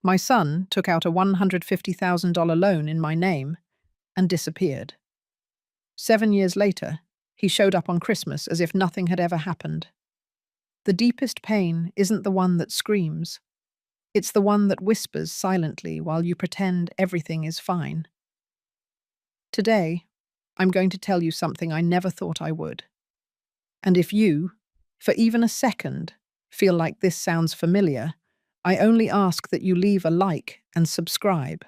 My son took out a $150,000 loan in my name and disappeared. 7 years later, he showed up on Christmas as if nothing had ever happened. The deepest pain isn't the one that screams. It's the one that whispers silently while you pretend everything is fine. Today, I'm going to tell you something I never thought I would. And if you, for even a second, feel like this sounds familiar, I only ask that you leave a like and subscribe.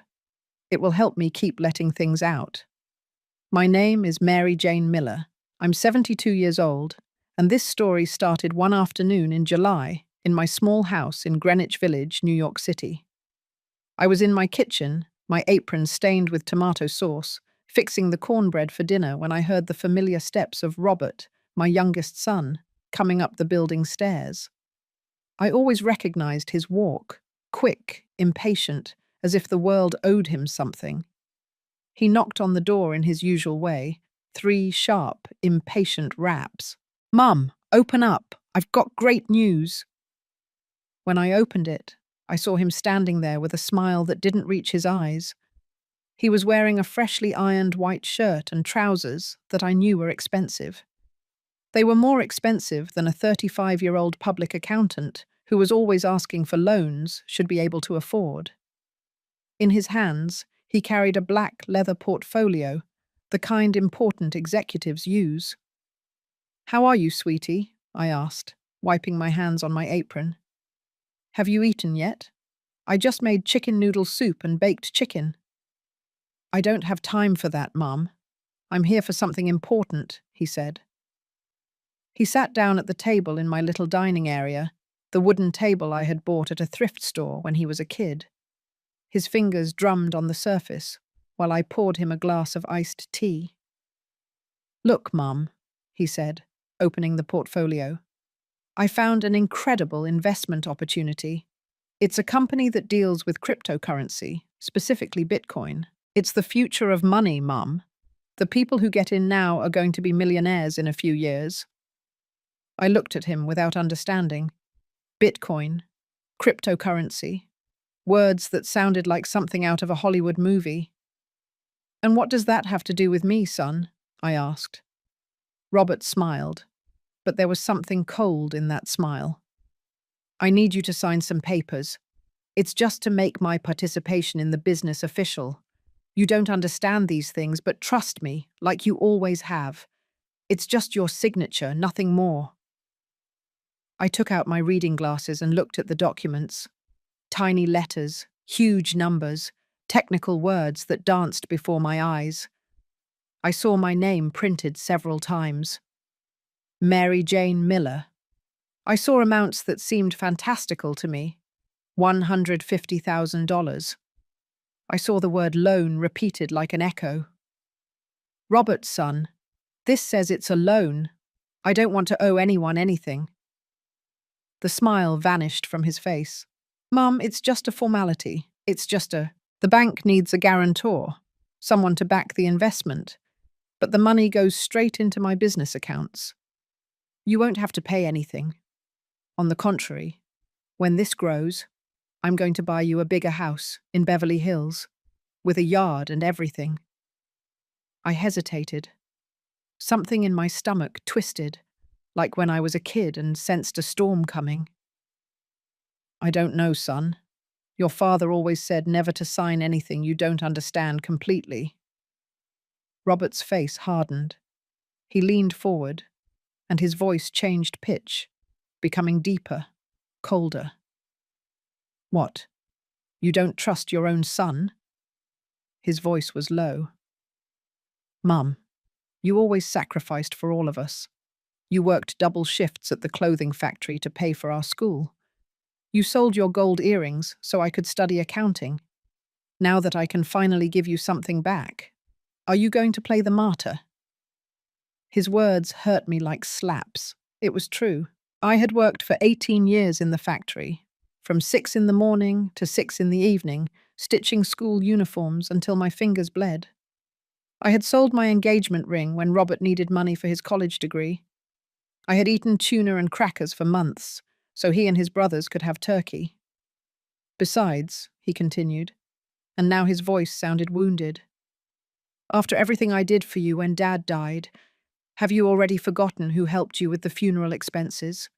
It will help me keep letting things out. My name is Mary Jane Miller. I'm 72 years old, and this story started one afternoon in July in my small house in Greenwich Village, New York City. I was in my kitchen, my apron stained with tomato sauce, fixing the cornbread for dinner when I heard the familiar steps of Robert, my youngest son, coming up the building stairs. I always recognized his walk, quick, impatient, as if the world owed him something. He knocked on the door in his usual way, 3 sharp, impatient raps. "Mum, open up! I've got great news!" When I opened it, I saw him standing there with a smile that didn't reach his eyes. He was wearing a freshly ironed white shirt and trousers that I knew were expensive. They were more expensive than a 35-year-old public accountant who was always asking for loans should be able to afford. In his hands, he carried a black leather portfolio, the kind important executives use. "How are you, sweetie?" I asked, wiping my hands on my apron. "Have you eaten yet? I just made chicken noodle soup and baked chicken." "I don't have time for that, Mum. I'm here for something important," he said. He sat down at the table in my little dining area, the wooden table I had bought at a thrift store when he was a kid. His fingers drummed on the surface while I poured him a glass of iced tea. "Look, Mum," he said, opening the portfolio. "I found an incredible investment opportunity. It's a company that deals with cryptocurrency, specifically Bitcoin. It's the future of money, Mum. The people who get in now are going to be millionaires in a few years." I looked at him without understanding. Bitcoin, cryptocurrency, words that sounded like something out of a Hollywood movie. "And what does that have to do with me, son?" I asked. Robert smiled, but there was something cold in that smile. "I need you to sign some papers. It's just to make my participation in the business official. You don't understand these things, but trust me, like you always have. It's just your signature, nothing more." I took out my reading glasses and looked at the documents. Tiny letters, huge numbers, technical words that danced before my eyes. I saw my name printed several times. Mary Jane Miller. I saw amounts that seemed fantastical to me. $150,000. I saw the word loan repeated like an echo. "Robert's son, this says it's a loan. I don't want to owe anyone anything." The smile vanished from his face. "Mum, it's just a formality. The bank needs a guarantor, someone to back the investment, but the money goes straight into my business accounts. You won't have to pay anything. On the contrary, when this grows, I'm going to buy you a bigger house in Beverly Hills, with a yard and everything." I hesitated. Something in my stomach twisted, like when I was a kid and sensed a storm coming. "I don't know, son. Your father always said never to sign anything you don't understand completely." Robert's face hardened. He leaned forward, and his voice changed pitch, becoming deeper, colder. "What? You don't trust your own son?" His voice was low. "Mum, you always sacrificed for all of us. You worked double shifts at the clothing factory to pay for our school. You sold your gold earrings so I could study accounting. Now that I can finally give you something back, are you going to play the martyr?" His words hurt me like slaps. It was true. I had worked for 18 years in the factory, from 6 in the morning to 6 in the evening, stitching school uniforms until my fingers bled. I had sold my engagement ring when Robert needed money for his college degree. I had eaten tuna and crackers for months, so he and his brothers could have turkey. Besides, he continued, and now his voice sounded wounded, after everything I did for you when Dad died, have you already forgotten who helped you with the funeral expenses?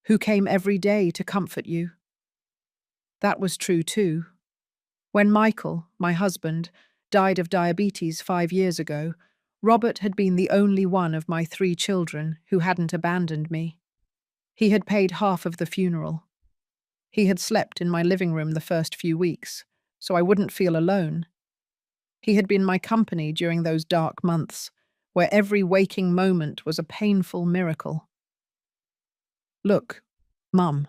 Who came every day to comfort you? That was true too. When Michael, my husband, died of diabetes 5 years ago, Robert had been the only one of my 3 children who hadn't abandoned me. He had paid half of the funeral. He had slept in my living room the first few weeks, so I wouldn't feel alone. He had been my company during those dark months, where every waking moment was a painful miracle. Look, Mum,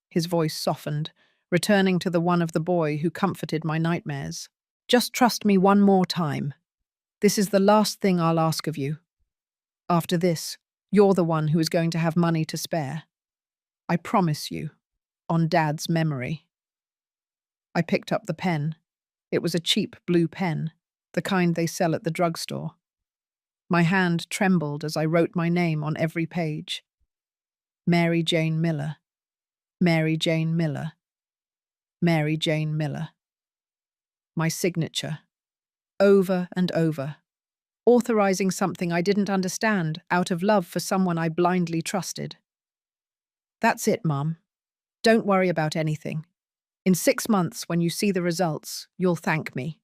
his voice softened, returning to the one of the boy who comforted my nightmares. Just trust me one more time. This is the last thing I'll ask of you. After this, you're the one who is going to have money to spare. I promise you, on Dad's memory. I picked up the pen. It was a cheap blue pen, the kind they sell at the drugstore. My hand trembled as I wrote my name on every page. Mary Jane Miller. Mary Jane Miller. Mary Jane Miller. My signature. Over and over. Authorizing something I didn't understand out of love for someone I blindly trusted. That's it, Mum. Don't worry about anything. In 6 months, when you see the results, you'll thank me.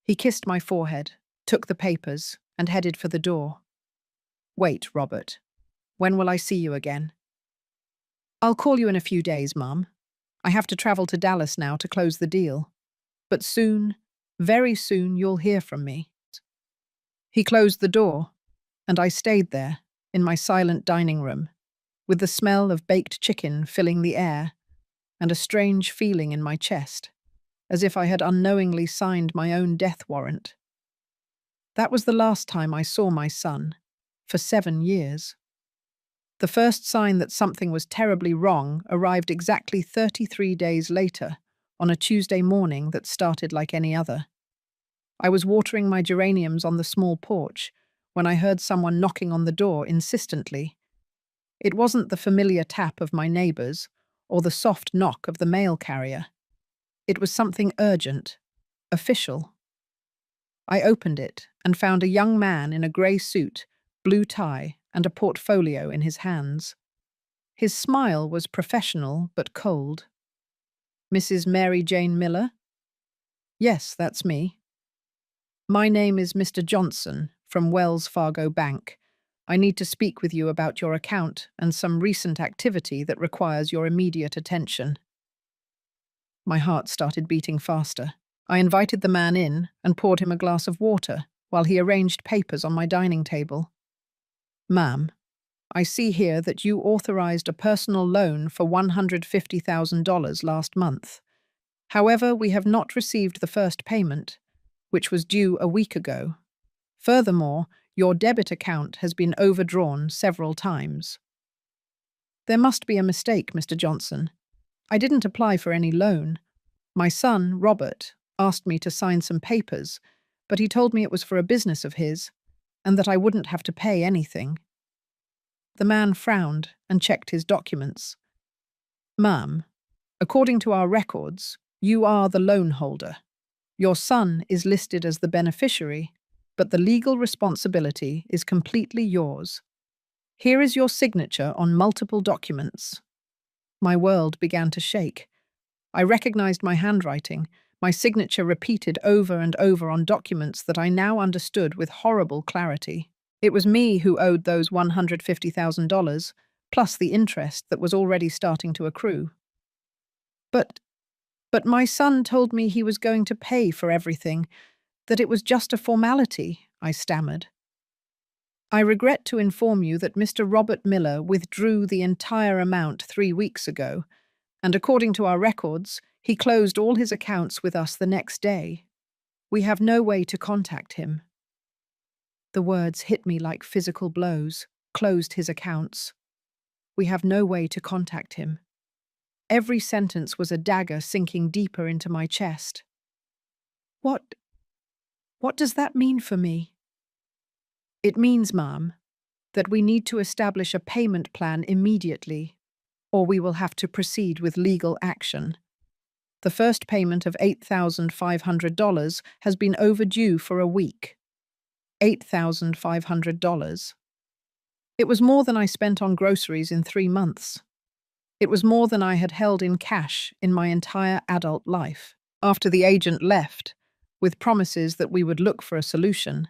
He kissed my forehead, took the papers, and headed for the door. Wait, Robert. When will I see you again? I'll call you in a few days, Mum. I have to travel to Dallas now to close the deal. But soon, very soon, you'll hear from me. He closed the door, and I stayed there, in my silent dining room, with the smell of baked chicken filling the air, and a strange feeling in my chest, as if I had unknowingly signed my own death warrant. That was the last time I saw my son, for 7 years. The first sign that something was terribly wrong arrived exactly 33 days later, on a Tuesday morning that started like any other. I was watering my geraniums on the small porch when I heard someone knocking on the door insistently. It wasn't the familiar tap of my neighbors or the soft knock of the mail carrier. It was something urgent, official. I opened it and found a young man in a grey suit, blue tie, and a portfolio in his hands. His smile was professional but cold. Mrs. Mary Jane Miller? Yes, that's me. My name is Mr. Johnson, from Wells Fargo Bank. I need to speak with you about your account and some recent activity that requires your immediate attention. My heart started beating faster. I invited the man in and poured him a glass of water while he arranged papers on my dining table. Ma'am, I see here that you authorized a personal loan for $150,000 last month. However, we have not received the first payment, which was due a week ago. Furthermore, your debit account has been overdrawn several times. There must be a mistake, Mr. Johnson. I didn't apply for any loan. My son, Robert, asked me to sign some papers, but he told me it was for a business of his, and that I wouldn't have to pay anything. The man frowned and checked his documents. Ma'am, according to our records, you are the loan holder. Your son is listed as the beneficiary, but the legal responsibility is completely yours. Here is your signature on multiple documents. My world began to shake. I recognized my handwriting, my signature repeated over and over on documents that I now understood with horrible clarity. It was me who owed those $150,000, plus the interest that was already starting to accrue. But my son told me he was going to pay for everything, that it was just a formality, I stammered. I regret to inform you that Mr. Robert Miller withdrew the entire amount 3 weeks ago, and according to our records, he closed all his accounts with us the next day. We have no way to contact him. The words hit me like physical blows. Closed his accounts. We have no way to contact him. Every sentence was a dagger sinking deeper into my chest. What does that mean for me? It means, ma'am, that we need to establish a payment plan immediately, or we will have to proceed with legal action. The first payment of $8,500 has been overdue for a week. $8,500. It was more than I spent on groceries in 3 months. It was more than I had held in cash in my entire adult life. After the agent left, with promises that we would look for a solution,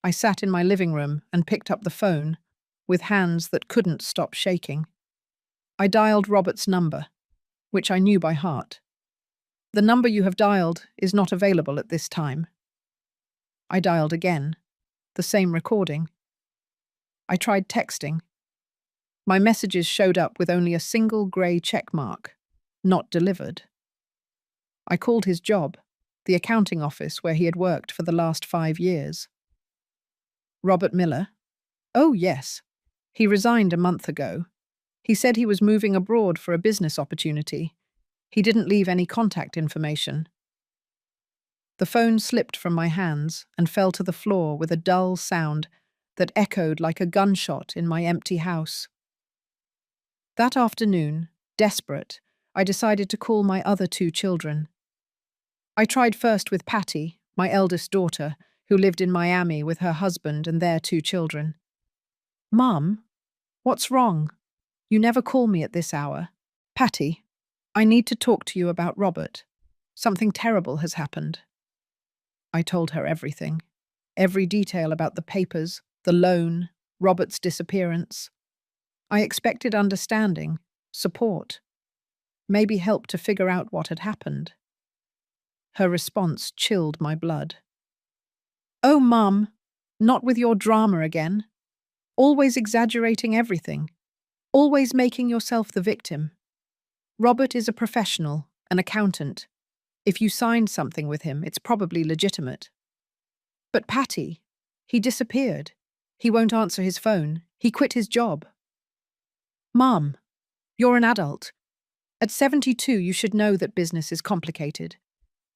I sat in my living room and picked up the phone, with hands that couldn't stop shaking. I dialed Robert's number, which I knew by heart. "The number you have dialed is not available at this time." I dialed again, the same recording. I tried texting. My messages showed up with only a single grey check mark, not delivered. I called his job, the accounting office where he had worked for the last 5 years. "Robert Miller?" "Oh, yes. He resigned a month ago. He said he was moving abroad for a business opportunity. He didn't leave any contact information." The phone slipped from my hands and fell to the floor with a dull sound that echoed like a gunshot in my empty house. That afternoon, desperate, I decided to call my other 2 children. I tried first with Patty, my eldest daughter, who lived in Miami with her husband and their 2 children. "Mum, what's wrong? You never call me at this hour." "Patty, I need to talk to you about Robert. Something terrible has happened." I told her everything. Every detail about the papers, the loan, Robert's disappearance. I expected understanding, support, maybe help to figure out what had happened. Her response chilled my blood. "Oh, Mum, not with your drama again. Always exaggerating everything. Always making yourself the victim. Robert is a professional, an accountant. If you signed something with him, it's probably legitimate." "But Patty, he disappeared. He won't answer his phone. He quit his job." "Mum, you're an adult. At 72, you should know that business is complicated.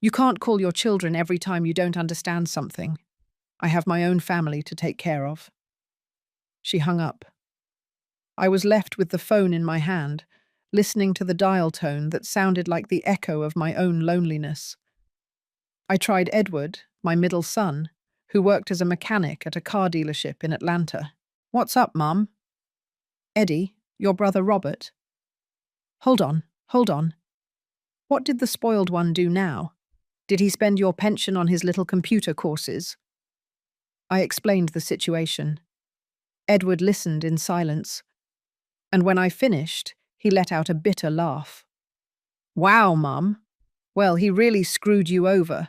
You can't call your children every time you don't understand something. I have my own family to take care of." She hung up. I was left with the phone in my hand, listening to the dial tone that sounded like the echo of my own loneliness. I tried Edward, my middle son, who worked as a mechanic at a car dealership in Atlanta. "What's up, Mum?" "Eddie, your brother Robert." Hold on. What did the spoiled one do now? Did he spend your pension on his little computer courses?" I explained the situation. Edward listened in silence, and when I finished, he let out a bitter laugh. "Wow, Mum. Well, he really screwed you over.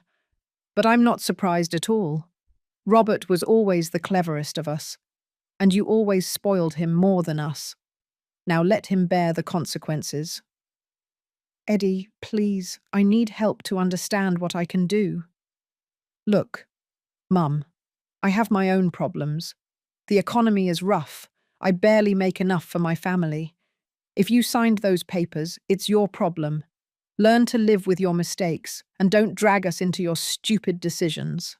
But I'm not surprised at all. Robert was always the cleverest of us, and you always spoiled him more than us. Now let him bear the consequences." "Eddie, please, I need help to understand what I can do." "Look, Mum, I have my own problems. The economy is rough. I barely make enough for my family. If you signed those papers, it's your problem. Learn to live with your mistakes and don't drag us into your stupid decisions."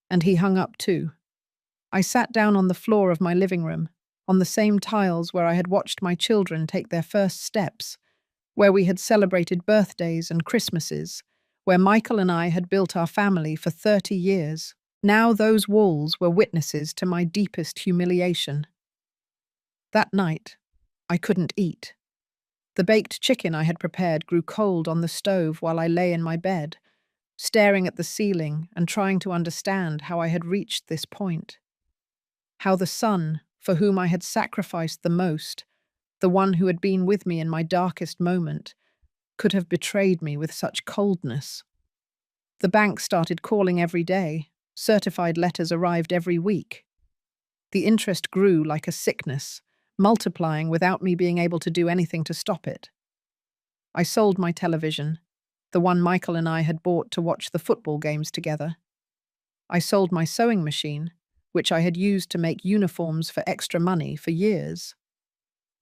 And he hung up too. I sat down on the floor of my living room, on the same tiles where I had watched my children take their first steps, where we had celebrated birthdays and Christmases, where Michael and I had built our family for 30 years. Now those walls were witnesses to my deepest humiliation. That night, I couldn't eat. The baked chicken I had prepared grew cold on the stove while I lay in my bed, staring at the ceiling and trying to understand how I had reached this point. How the son, for whom I had sacrificed the most, the one who had been with me in my darkest moment, could have betrayed me with such coldness. The bank started calling every day. Certified letters arrived every week. The interest grew like a sickness, multiplying without me being able to do anything to stop it. I sold my television, the one Michael and I had bought to watch the football games together. I sold my sewing machine, which I had used to make uniforms for extra money for years.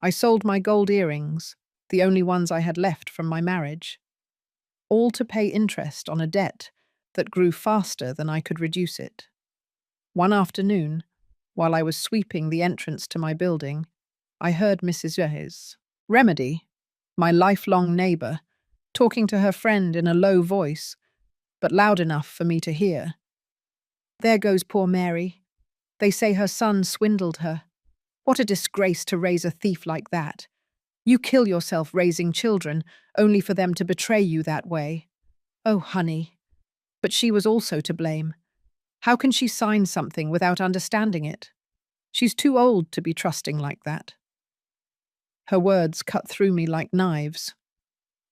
I sold my gold earrings, the only ones I had left from my marriage, all to pay interest on a debt that grew faster than I could reduce it. One afternoon, while I was sweeping the entrance to my building, I heard Mrs. Remedy, my lifelong neighbour, talking to her friend in a low voice, but loud enough for me to hear. "There goes poor Mary. They say her son swindled her. What a disgrace to raise a thief like that. You kill yourself raising children, only for them to betray you that way. Oh, honey. But she was also to blame. How can she sign something without understanding it? She's too old to be trusting like that." Her words cut through me like knives.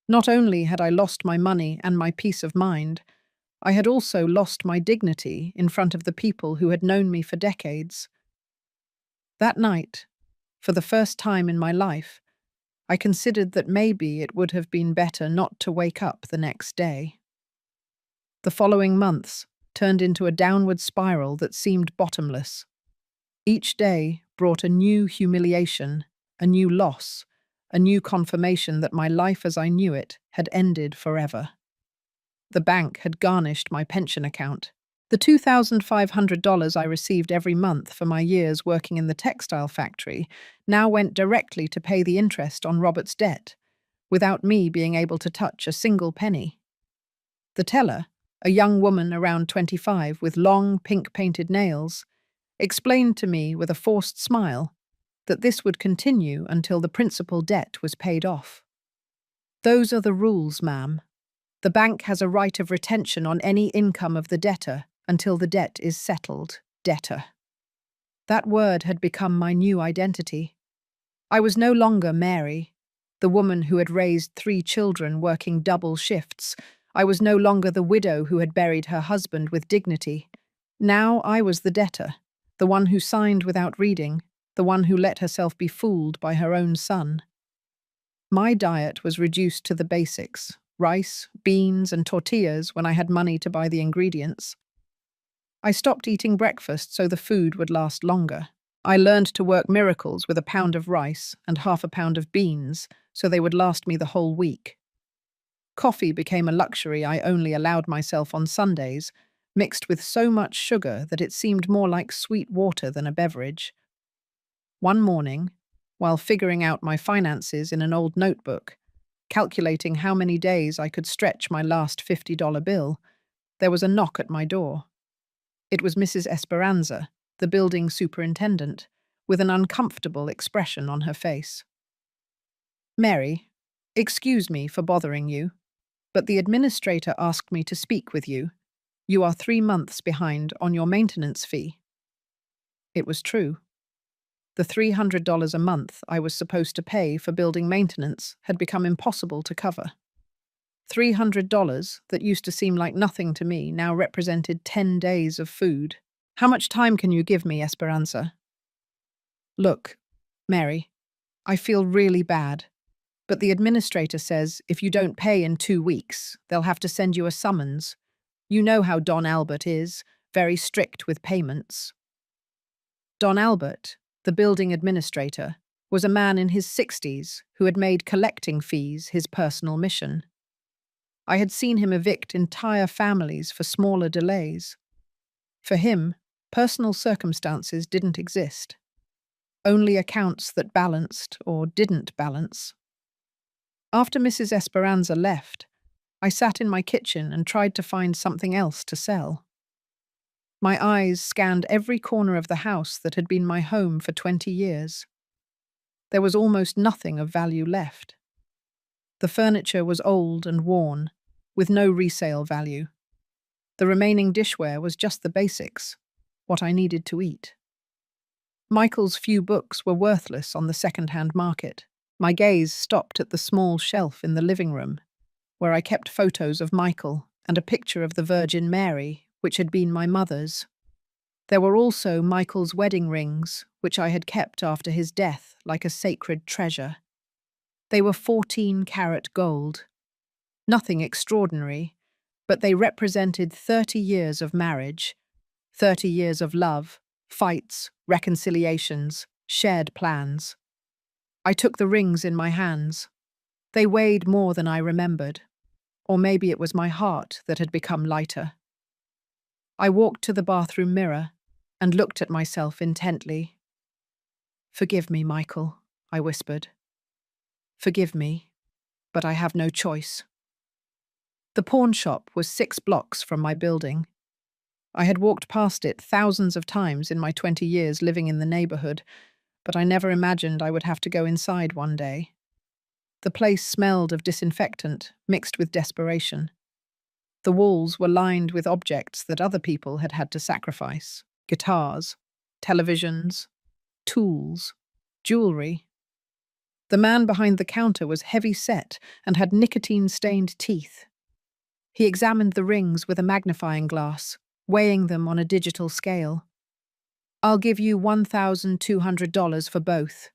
Not only had I lost my money and my peace of mind, I had also lost my dignity in front of the people who had known me for decades. That night, for the first time in my life, I considered that maybe it would have been better not to wake up the next day. The following months turned into a downward spiral that seemed bottomless. Each day brought a new humiliation, a new loss, a new confirmation that my life as I knew it had ended forever. The bank had garnished my pension account. The $2,500 I received every month for my years working in the textile factory now went directly to pay the interest on Robert's debt, without me being able to touch a single penny. The teller, a young woman around 25 with long pink-painted nails, explained to me with a forced smile that this would continue until the principal debt was paid off. "Those are the rules, ma'am. The bank has a right of retention on any income of the debtor until the debt is settled." Debtor. That word had become my new identity. I was no longer Mary, the woman who had raised 3 children working double shifts. I was no longer the widow who had buried her husband with dignity. Now I was the debtor, the one who signed without reading, the one who let herself be fooled by her own son. My diet was reduced to the basics: rice, beans, and tortillas when I had money to buy the ingredients. I stopped eating breakfast so the food would last longer. I learned to work miracles with a pound of rice and half a pound of beans so they would last me the whole week. Coffee became a luxury I only allowed myself on Sundays, mixed with so much sugar that it seemed more like sweet water than a beverage. One morning, while figuring out my finances in an old notebook, calculating how many days I could stretch my last $50 bill, there was a knock at my door. It was Mrs. Esperanza, the building superintendent, with an uncomfortable expression on her face. "Mary, excuse me for bothering you, but the administrator asked me to speak with you. You are 3 months behind on your maintenance fee." It was true. The $300 a month I was supposed to pay for building maintenance had become impossible to cover. $300 that used to seem like nothing to me now represented 10 days of food. "How much time can you give me, Esperanza?" "Look, Mary, I feel really bad, but the administrator says if you don't pay in 2 weeks, they'll have to send you a summons. You know how Don Albert is, very strict with payments." Don Albert, the building administrator, was a man in his 60s who had made collecting fees his personal mission. I had seen him evict entire families for smaller delays. For him, personal circumstances didn't exist. Only accounts that balanced or didn't balance. After Mrs. Esperanza left, I sat in my kitchen and tried to find something else to sell. My eyes scanned every corner of the house that had been my home for 20 years. There was almost nothing of value left. The furniture was old and worn, with no resale value. The remaining dishware was just the basics, what I needed to eat. Michael's few books were worthless on the second-hand market. My gaze stopped at the small shelf in the living room, where I kept photos of Michael and a picture of the Virgin Mary, which had been my mother's. There were also Michael's wedding rings, which I had kept after his death like a sacred treasure. They were 14-carat gold. Nothing extraordinary, but they represented 30 years of marriage, 30 years of love, fights, reconciliations, shared plans. I took the rings in my hands. They weighed more than I remembered, or maybe it was my heart that had become lighter. I walked to the bathroom mirror and looked at myself intently. "Forgive me, Michael," I whispered. "Forgive me, but I have no choice." The pawn shop was 6 blocks from my building. I had walked past it thousands of times in my 20 years living in the neighborhood, but I never imagined I would have to go inside one day. The place smelled of disinfectant mixed with desperation. The walls were lined with objects that other people had had to sacrifice: guitars, televisions, tools, jewelry. The man behind the counter was heavy-set and had nicotine-stained teeth. He examined the rings with a magnifying glass, weighing them on a digital scale. "I'll give you $1,200 for both."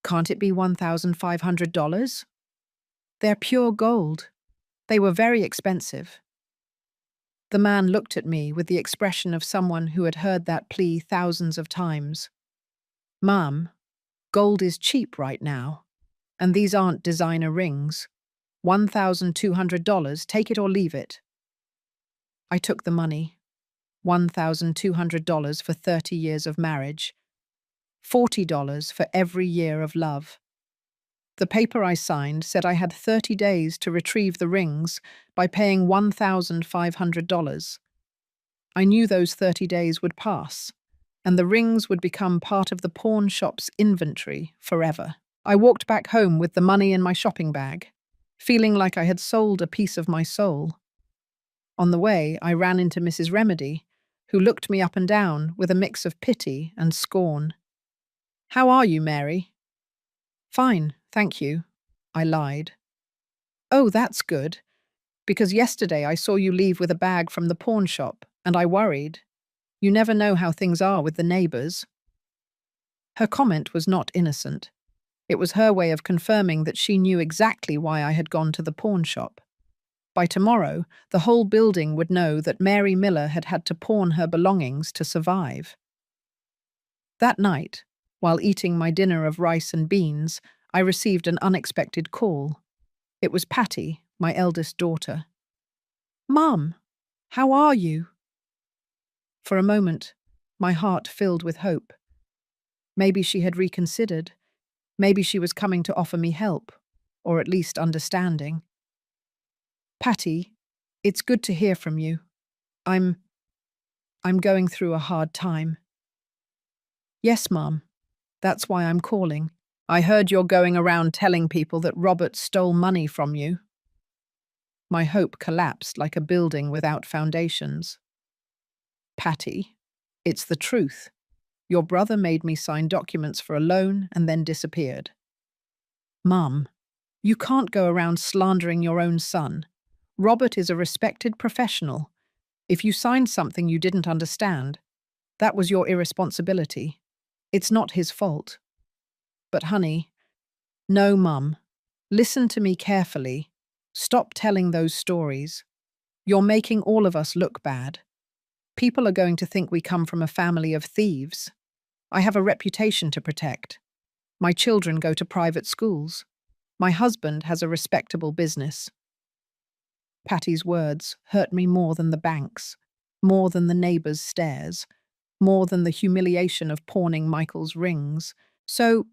"Can't it be $1,500? They're pure gold. They were very expensive." The man looked at me with the expression of someone who had heard that plea thousands of times. "Ma'am, gold is cheap right now, and these aren't designer rings. $1,200, take it or leave it." I took the money. $1,200 for 30 years of marriage. $40 for every year of love. The paper I signed said I had 30 days to retrieve the rings by paying $1,500. I knew those 30 days would pass, and the rings would become part of the pawn shop's inventory forever. I walked back home with the money in my shopping bag, feeling like I had sold a piece of my soul. On the way, I ran into Mrs. Remedy, who looked me up and down with a mix of pity and scorn. "How are you, Mary?" "Fine, thank you," I lied. "Oh, that's good, because yesterday I saw you leave with a bag from the pawn shop, and I worried. You never know how things are with the neighbors." Her comment was not innocent. It was her way of confirming that she knew exactly why I had gone to the pawn shop. By tomorrow, the whole building would know that Mary Miller had had to pawn her belongings to survive. That night, while eating my dinner of rice and beans, I received an unexpected call. It was Patty, my eldest daughter. "Mum, how are you?" For a moment, my heart filled with hope. Maybe she had reconsidered. Maybe she was coming to offer me help, or at least understanding. "Patty, it's good to hear from you. I'm going through a hard time." "Yes, Mum. That's why I'm calling. I heard you're going around telling people that Robert stole money from you." My hope collapsed like a building without foundations. "Patty, it's the truth. Your brother made me sign documents for a loan and then disappeared." "Mum, you can't go around slandering your own son. Robert is a respected professional. If you signed something you didn't understand, that was your irresponsibility. It's not his fault." "But honey—" "No, Mum. Listen to me carefully. Stop telling those stories. You're making all of us look bad. People are going to think we come from a family of thieves. I have a reputation to protect. My children go to private schools. My husband has a respectable business." Patty's words hurt me more than the banks, more than the neighbors' stares, more than the humiliation of pawning Michael's rings. "So,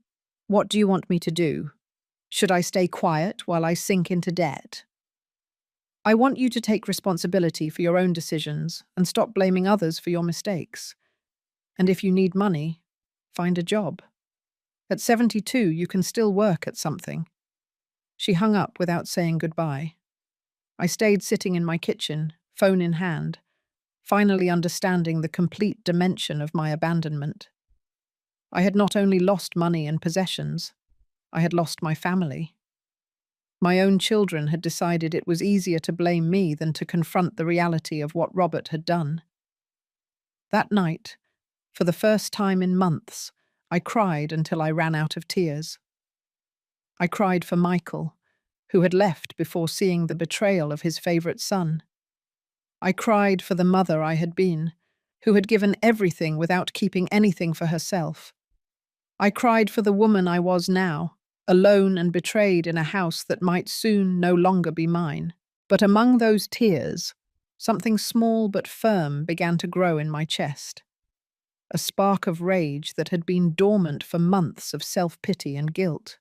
what do you want me to do? Should I stay quiet while I sink into debt?" "I want you to take responsibility for your own decisions and stop blaming others for your mistakes. And if you need money, find a job. At 72, you can still work at something." She hung up without saying goodbye. I stayed sitting in my kitchen, phone in hand, finally understanding the complete dimension of my abandonment. I had not only lost money and possessions, I had lost my family. My own children had decided it was easier to blame me than to confront the reality of what Robert had done. That night, for the first time in months, I cried until I ran out of tears. I cried for Michael, who had left before seeing the betrayal of his favorite son. I cried for the mother I had been, who had given everything without keeping anything for herself. I cried for the woman I was now, alone and betrayed in a house that might soon no longer be mine. But among those tears, something small but firm began to grow in my chest. A spark of rage that had been dormant for months of self-pity and guilt.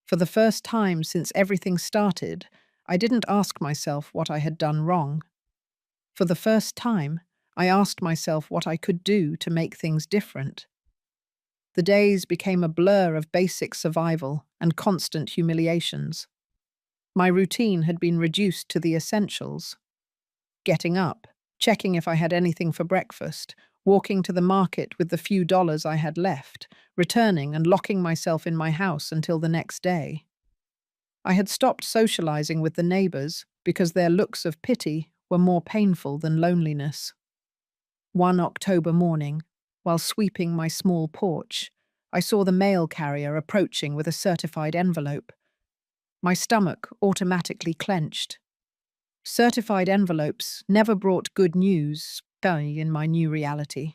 For the first time since everything started, I didn't ask myself what I had done wrong. For the first time, I asked myself what I could do to make things different. The days became a blur of basic survival and constant humiliations. My routine had been reduced to the essentials: getting up, checking if I had anything for breakfast, walking to the market with the few dollars I had left, returning and locking myself in my house until the next day. I had stopped socializing with the neighbors because their looks of pity were more painful than loneliness. One October morning, while sweeping my small porch, I saw the mail carrier approaching with a certified envelope. My stomach automatically clenched. Certified envelopes never brought good news in my new reality.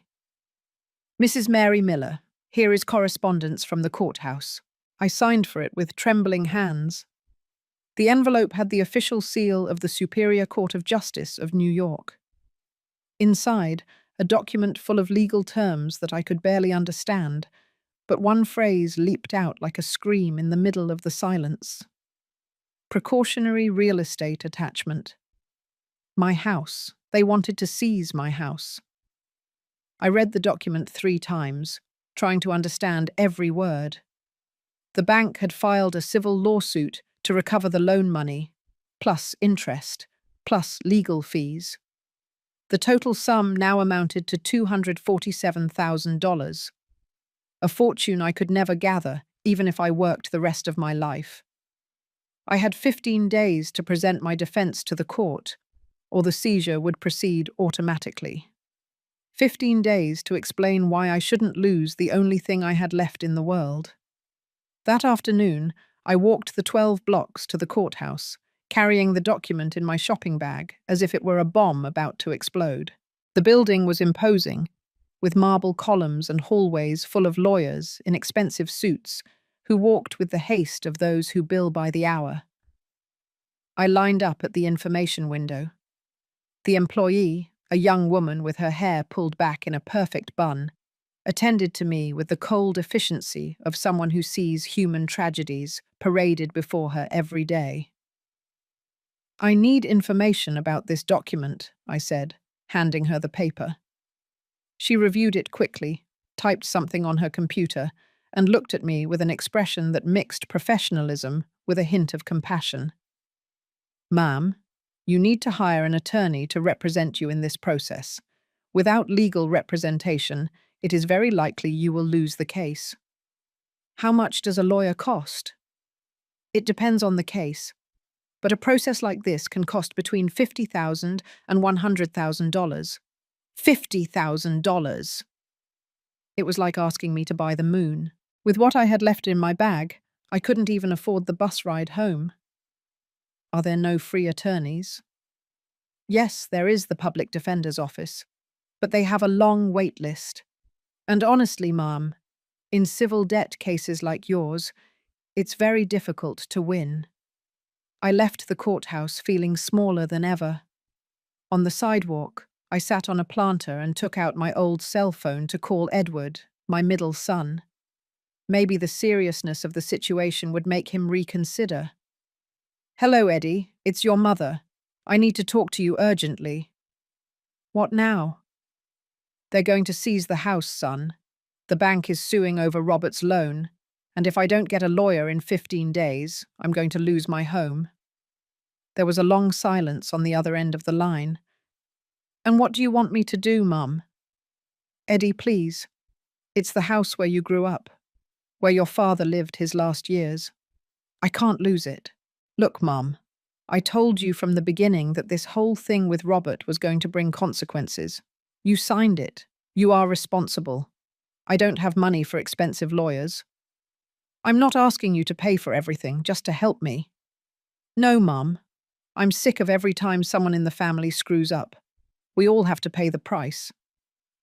Mrs. Mary Miller, here is correspondence from the courthouse. I signed for it with trembling hands. The envelope had the official seal of the Superior Court of Justice of New York. Inside, a document full of legal terms that I could barely understand, but one phrase leaped out like a scream in the middle of the silence. Precautionary real estate attachment. My house. They wanted to seize my house. I read the document 3 times, trying to understand every word. The bank had filed a civil lawsuit to recover the loan money, plus interest, plus legal fees. The total sum now amounted to $247,000, a fortune I could never gather, even if I worked the rest of my life. I had 15 days to present my defense to the court, or the seizure would proceed automatically. 15 days to explain why I shouldn't lose the only thing I had left in the world. That afternoon, I walked the 12 blocks to the courthouse, carrying the document in my shopping bag as if it were a bomb about to explode. The building was imposing, with marble columns and hallways full of lawyers in expensive suits who walked with the haste of those who bill by the hour. I lined up at the information window. The employee, a young woman with her hair pulled back in a perfect bun, attended to me with the cold efficiency of someone who sees human tragedies paraded before her every day. I need information about this document, I said, handing her the paper. She reviewed it quickly, typed something on her computer, and looked at me with an expression that mixed professionalism with a hint of compassion. Ma'am, you need to hire an attorney to represent you in this process. Without legal representation, it is very likely you will lose the case. How much does a lawyer cost? It depends on the case, but a process like this can cost between $50,000 and $100,000. $50,000! It was like asking me to buy the moon. With what I had left in my bag, I couldn't even afford the bus ride home. Are there no free attorneys? Yes, there is the public defender's office, but they have a long wait list. And honestly, ma'am, in civil debt cases like yours, it's very difficult to win. I left the courthouse feeling smaller than ever. On the sidewalk, I sat on a planter and took out my old cell phone to call Edward, my middle son. Maybe the seriousness of the situation would make him reconsider. Hello, Eddie. It's your mother. I need to talk to you urgently. What now? They're going to seize the house, son. The bank is suing over Robert's loan, and if I don't get a lawyer in 15 days, I'm going to lose my home. There was a long silence on the other end of the line. And what do you want me to do, Mum? Eddie, please. It's the house where you grew up, where your father lived his last years. I can't lose it. Look, Mum, I told you from the beginning that this whole thing with Robert was going to bring consequences. You signed it. You are responsible. I don't have money for expensive lawyers. I'm not asking you to pay for everything, just to help me. No, Mum. I'm sick of every time someone in the family screws up. We all have to pay the price.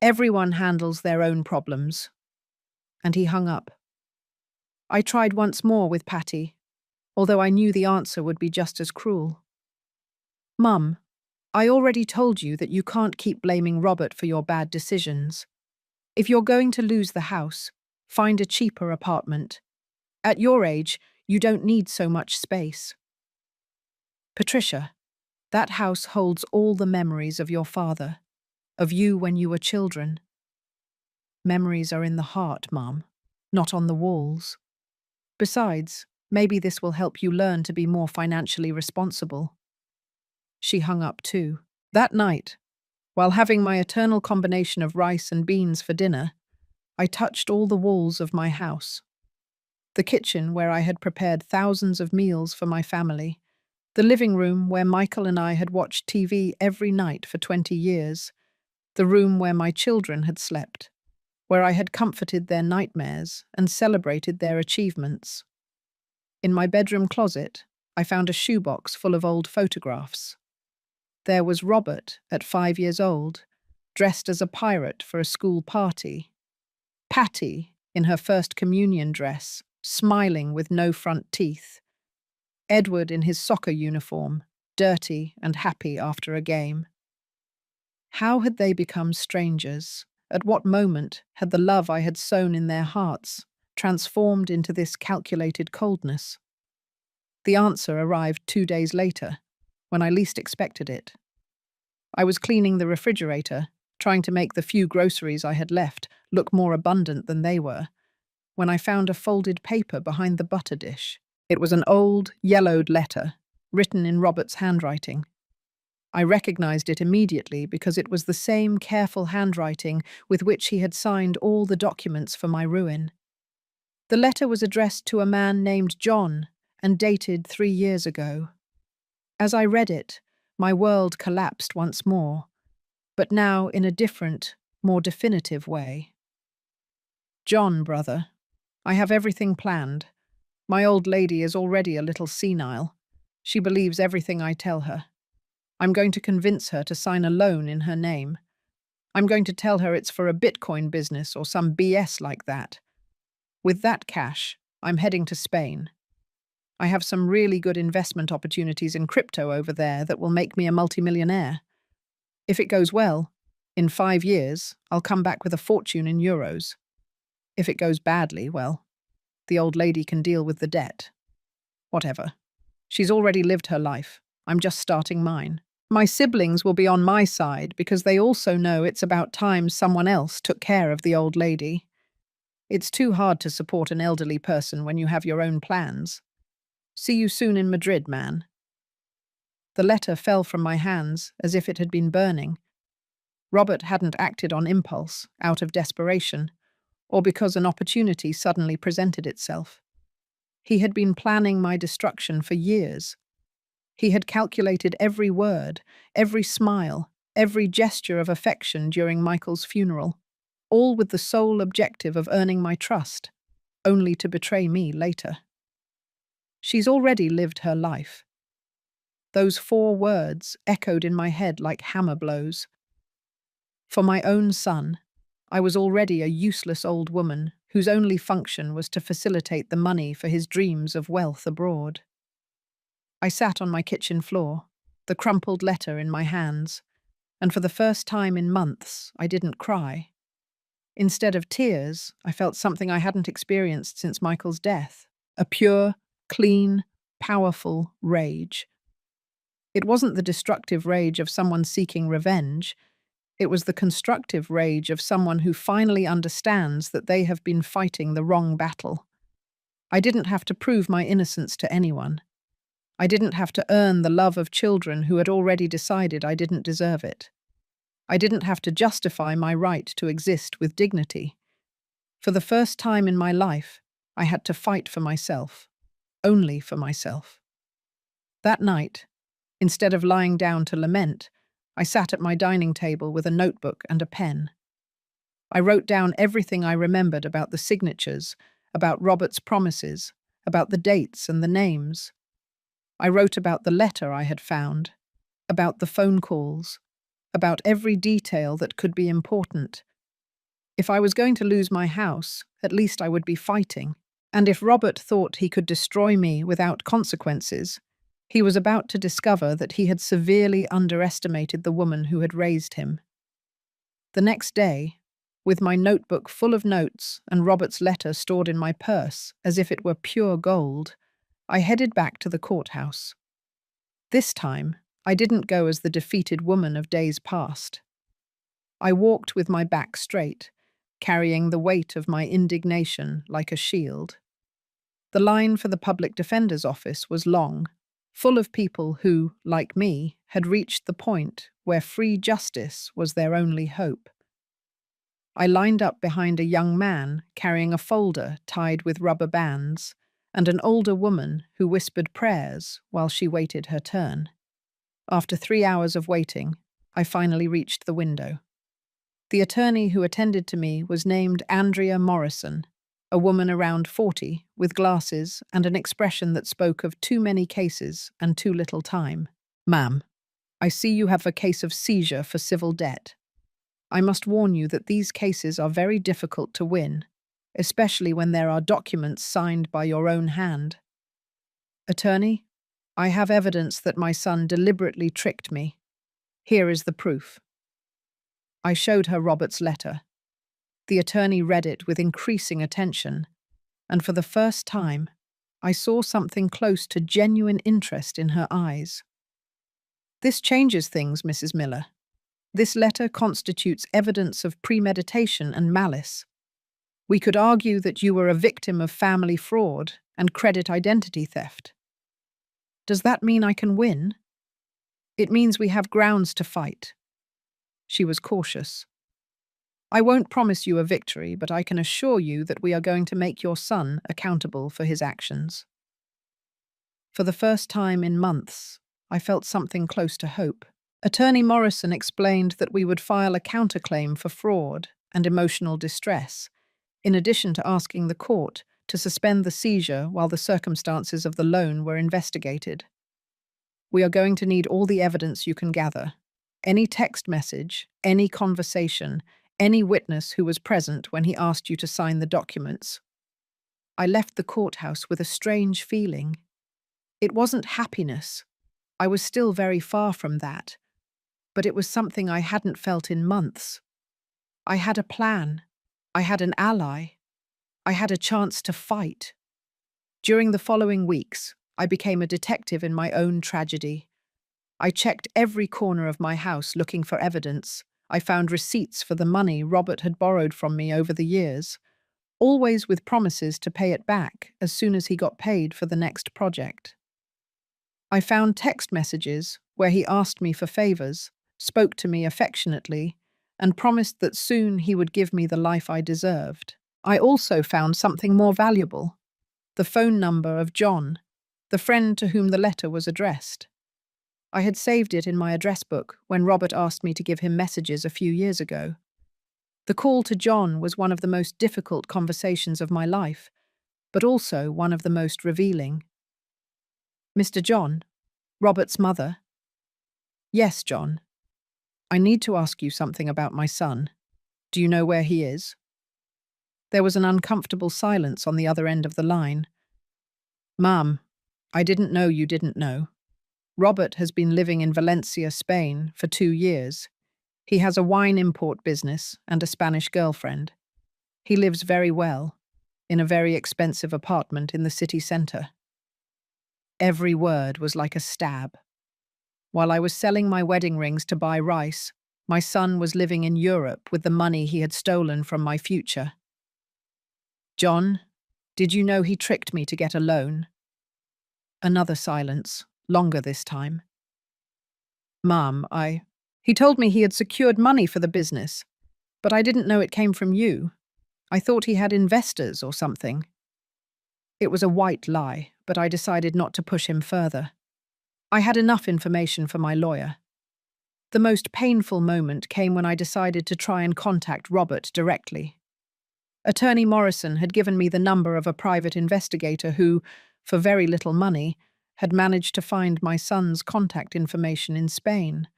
Everyone handles their own problems. And he hung up. I tried once more with Patty, although I knew the answer would be just as cruel. Mum, I already told you that you can't keep blaming Robert for your bad decisions. If you're going to lose the house, find a cheaper apartment. At your age, you don't need so much space. Patricia, that house holds all the memories of your father, of you when you were children. Memories are in the heart, Mom, not on the walls. Besides, maybe this will help you learn to be more financially responsible. She hung up too. That night, while having my eternal combination of rice and beans for dinner, I touched all the walls of my house. The kitchen where I had prepared thousands of meals for my family, the living room where Michael and I had watched TV every night for 20 years, the room where my children had slept, where I had comforted their nightmares and celebrated their achievements. In my bedroom closet, I found a shoebox full of old photographs. There was Robert, at 5 years old, dressed as a pirate for a school party. Patty, in her first communion dress, smiling with no front teeth. Edward in his soccer uniform, dirty and happy after a game. How had they become strangers? At what moment had the love I had sown in their hearts transformed into this calculated coldness? The answer arrived 2 days later, when I least expected it. I was cleaning the refrigerator, trying to make the few groceries I had left look more abundant than they were, when I found a folded paper behind the butter dish. It was an old, yellowed letter, written in Robert's handwriting. I recognized it immediately because it was the same careful handwriting with which he had signed all the documents for my ruin. The letter was addressed to a man named John and dated 3 years ago. As I read it, my world collapsed once more, but now in a different, more definitive way. John, brother, I have everything planned. My old lady is already a little senile. She believes everything I tell her. I'm going to convince her to sign a loan in her name. I'm going to tell her it's for a Bitcoin business or some BS like that. With that cash, I'm heading to Spain. I have some really good investment opportunities in crypto over there that will make me a multimillionaire. If it goes well, in 5 years, I'll come back with a fortune in euros. If it goes badly, well, the old lady can deal with the debt. Whatever. She's already lived her life. I'm just starting mine. My siblings will be on my side because they also know it's about time someone else took care of the old lady. It's too hard to support an elderly person when you have your own plans. See you soon in Madrid, man. The letter fell from my hands as if it had been burning. Robert hadn't acted on impulse, out of desperation, or because an opportunity suddenly presented itself. He had been planning my destruction for years. He had calculated every word, every smile, every gesture of affection during Michael's funeral, all with the sole objective of earning my trust, only to betray me later. She's already lived her life. Those 4 words echoed in my head like hammer blows. For my own son, I was already a useless old woman whose only function was to facilitate the money for his dreams of wealth abroad. I sat on my kitchen floor, the crumpled letter in my hands, and for the first time in months, I didn't cry. Instead of tears, I felt something I hadn't experienced since Michael's death, a pure, clean, powerful rage. It wasn't the destructive rage of someone seeking revenge. It was the constructive rage of someone who finally understands that they have been fighting the wrong battle. I didn't have to prove my innocence to anyone. I didn't have to earn the love of children who had already decided I didn't deserve it. I didn't have to justify my right to exist with dignity. For the first time in my life, I had to fight for myself, only for myself. That night, instead of lying down to lament, I sat at my dining table with a notebook and a pen. I wrote down everything I remembered about the signatures, about Robert's promises, about the dates and the names. I wrote about the letter I had found, about the phone calls, about every detail that could be important. If I was going to lose my house, at least I would be fighting. And if Robert thought he could destroy me without consequences, he was about to discover that he had severely underestimated the woman who had raised him. The next day, with my notebook full of notes and Robert's letter stored in my purse as if it were pure gold, I headed back to the courthouse. This time, I didn't go as the defeated woman of days past. I walked with my back straight, carrying the weight of my indignation like a shield. The line for the public defender's office was long, full of people who, like me, had reached the point where free justice was their only hope. I lined up behind a young man carrying a folder tied with rubber bands and an older woman who whispered prayers while she waited her turn. After 3 hours of waiting, I finally reached the window. The attorney who attended to me was named Andrea Morrison, a woman around 40, with glasses and an expression that spoke of too many cases and too little time. "Ma'am, I see you have a case of seizure for civil debt. I must warn you that these cases are very difficult to win, especially when there are documents signed by your own hand. Attorney, I have evidence that my son deliberately tricked me. Here is the proof." I showed her Robert's letter. The attorney read it with increasing attention, and for the first time, I saw something close to genuine interest in her eyes. "This changes things, Mrs. Miller. This letter constitutes evidence of premeditation and malice. We could argue that you were a victim of family fraud and credit identity theft. Does that mean I can win? It means we have grounds to fight." She was cautious. "I won't promise you a victory, but I can assure you that we are going to make your son accountable for his actions." For the first time in months, I felt something close to hope. Attorney Morrison explained that we would file a counterclaim for fraud and emotional distress, in addition to asking the court to suspend the seizure while the circumstances of the loan were investigated. "We are going to need all the evidence you can gather. Any text message, any conversation, any witness who was present when he asked you to sign the documents." I left the courthouse with a strange feeling. It wasn't happiness. I was still very far from that. But it was something I hadn't felt in months. I had a plan. I had an ally. I had a chance to fight. During the following weeks, I became a detective in my own tragedy. I checked every corner of my house looking for evidence. I found receipts for the money Robert had borrowed from me over the years, always with promises to pay it back as soon as he got paid for the next project. I found text messages where he asked me for favors, spoke to me affectionately, and promised that soon he would give me the life I deserved. I also found something more valuable: the phone number of John, the friend to whom the letter was addressed. I had saved it in my address book when Robert asked me to give him messages a few years ago. The call to John was one of the most difficult conversations of my life, but also one of the most revealing. "Mr. John, Robert's mother." "Yes, John. I need to ask you something about my son. Do you know where he is?" There was an uncomfortable silence on the other end of the line. "Ma'am, I didn't know you didn't know. Robert has been living in Valencia, Spain, for 2 years. He has a wine import business and a Spanish girlfriend. He lives very well, in a very expensive apartment in the city centre." Every word was like a stab. While I was selling my wedding rings to buy rice, my son was living in Europe with the money he had stolen from my future. "John, did you know he tricked me to get a loan?" Another silence, longer this time. "Ma'am, He told me he had secured money for the business, but I didn't know it came from you. I thought he had investors or something." It was a white lie, but I decided not to push him further. I had enough information for my lawyer. The most painful moment came when I decided to try and contact Robert directly. Attorney Morrison had given me the number of a private investigator who, for very little money, had managed to find my son's contact information in Spain.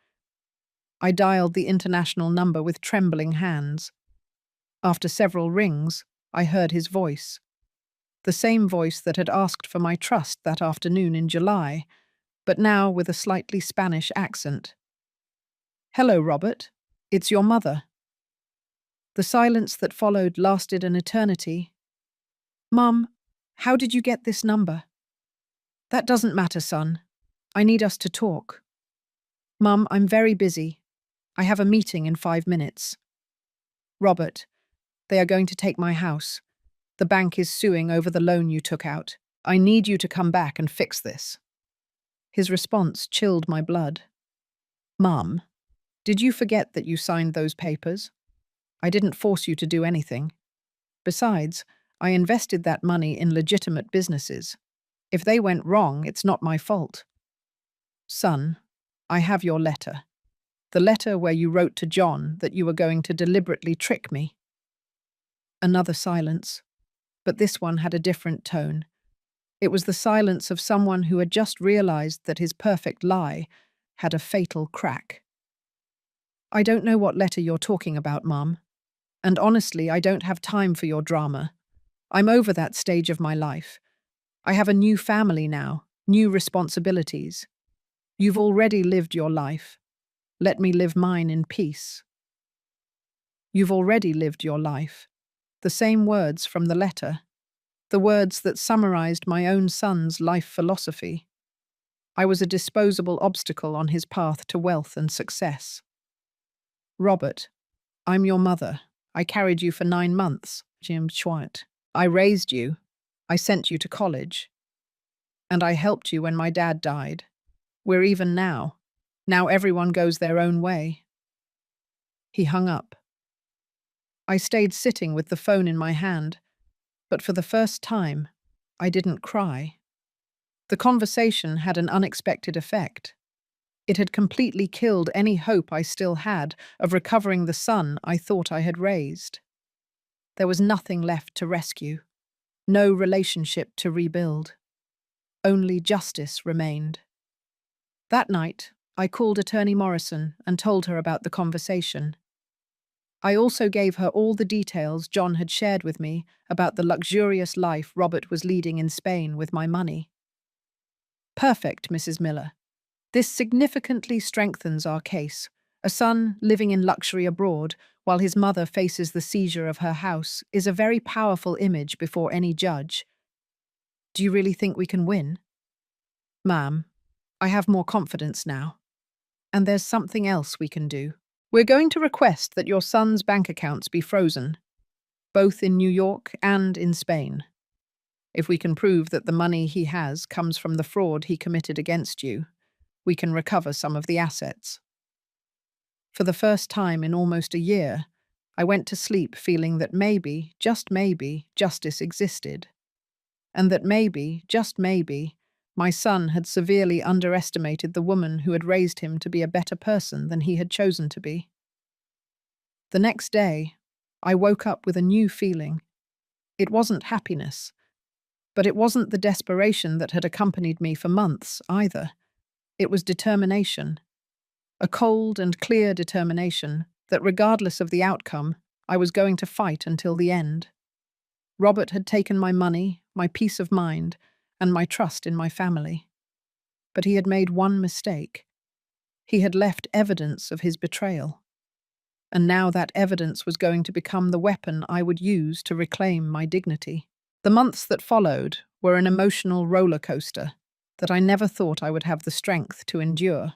I dialed the international number with trembling hands. After several rings, I heard his voice. The same voice that had asked for my trust that afternoon in July, but now with a slightly Spanish accent. "Hello, Robert. It's your mother." The silence that followed lasted an eternity. "Mum, how did you get this number?" "That doesn't matter, son. I need us to talk. Mum, I'm very busy. I have a meeting in 5 minutes. Robert, they are going to take my house. The bank is suing over the loan you took out. I need you to come back and fix this. His response chilled my blood. Mum, did you forget that you signed those papers? I didn't force you to do anything. Besides, I invested that money in legitimate businesses. If they went wrong, it's not my fault. Son, I have your letter. The letter where you wrote to John that you were going to deliberately trick me. Another silence, but this one had a different tone. It was the silence of someone who had just realized that his perfect lie had a fatal crack. I don't know what letter you're talking about, Mum. And honestly, I don't have time for your drama. I'm over that stage of my life. I have a new family now, new responsibilities. You've already lived your life. Let me live mine in peace. You've already lived your life. The same words from the letter. The words that summarized my own son's life philosophy. I was a disposable obstacle on his path to wealth and success. Robert, I'm your mother. I carried you for 9 months, Jim Schwart. I raised you. I sent you to college. And I helped you when my dad died. We're even now. Now everyone goes their own way. He hung up. I stayed sitting with the phone in my hand, but for the first time, I didn't cry. The conversation had an unexpected effect. It had completely killed any hope I still had of recovering the son I thought I had raised. There was nothing left to rescue, no relationship to rebuild. Only justice remained. That night, I called Attorney Morrison and told her about the conversation. I also gave her all the details John had shared with me about the luxurious life Robert was leading in Spain with my money. Perfect, Mrs. Miller. This significantly strengthens our case. A son living in luxury abroad while his mother faces the seizure of her house is a very powerful image before any judge. Do you really think we can win? Ma'am, I have more confidence now. And there's something else we can do. We're going to request that your son's bank accounts be frozen, both in New York and in Spain. If we can prove that the money he has comes from the fraud he committed against you, we can recover some of the assets. For the first time in almost a year, I went to sleep feeling that maybe, just maybe, justice existed. And that maybe, just maybe, my son had severely underestimated the woman who had raised him to be a better person than he had chosen to be. The next day, I woke up with a new feeling. It wasn't happiness, but it wasn't the desperation that had accompanied me for months either. It was determination. A cold and clear determination that regardless of the outcome, I was going to fight until the end. Robert had taken my money, my peace of mind, and my trust in my family. But he had made one mistake. He had left evidence of his betrayal. And now that evidence was going to become the weapon I would use to reclaim my dignity. The months that followed were an emotional roller coaster that I never thought I would have the strength to endure.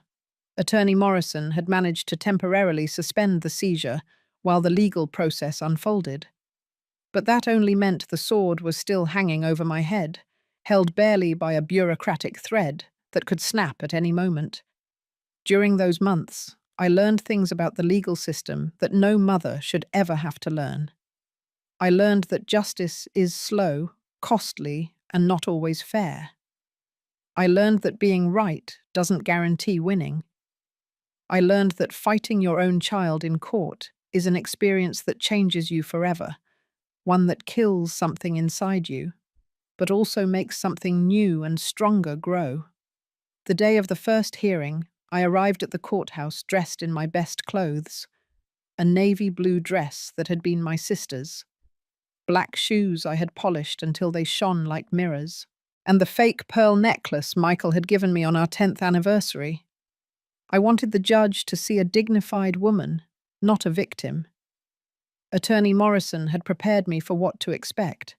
Attorney Morrison had managed to temporarily suspend the seizure while the legal process unfolded. But that only meant the sword was still hanging over my head, held barely by a bureaucratic thread that could snap at any moment. During those months, I learned things about the legal system that no mother should ever have to learn. I learned that justice is slow, costly, and not always fair. I learned that being right doesn't guarantee winning. I learned that fighting your own child in court is an experience that changes you forever, one that kills something inside you, but also makes something new and stronger grow. The day of the first hearing, I arrived at the courthouse dressed in my best clothes, a navy blue dress that had been my sister's, black shoes I had polished until they shone like mirrors, and the fake pearl necklace Michael had given me on our 10th anniversary. I wanted the judge to see a dignified woman, not a victim. Attorney Morrison had prepared me for what to expect,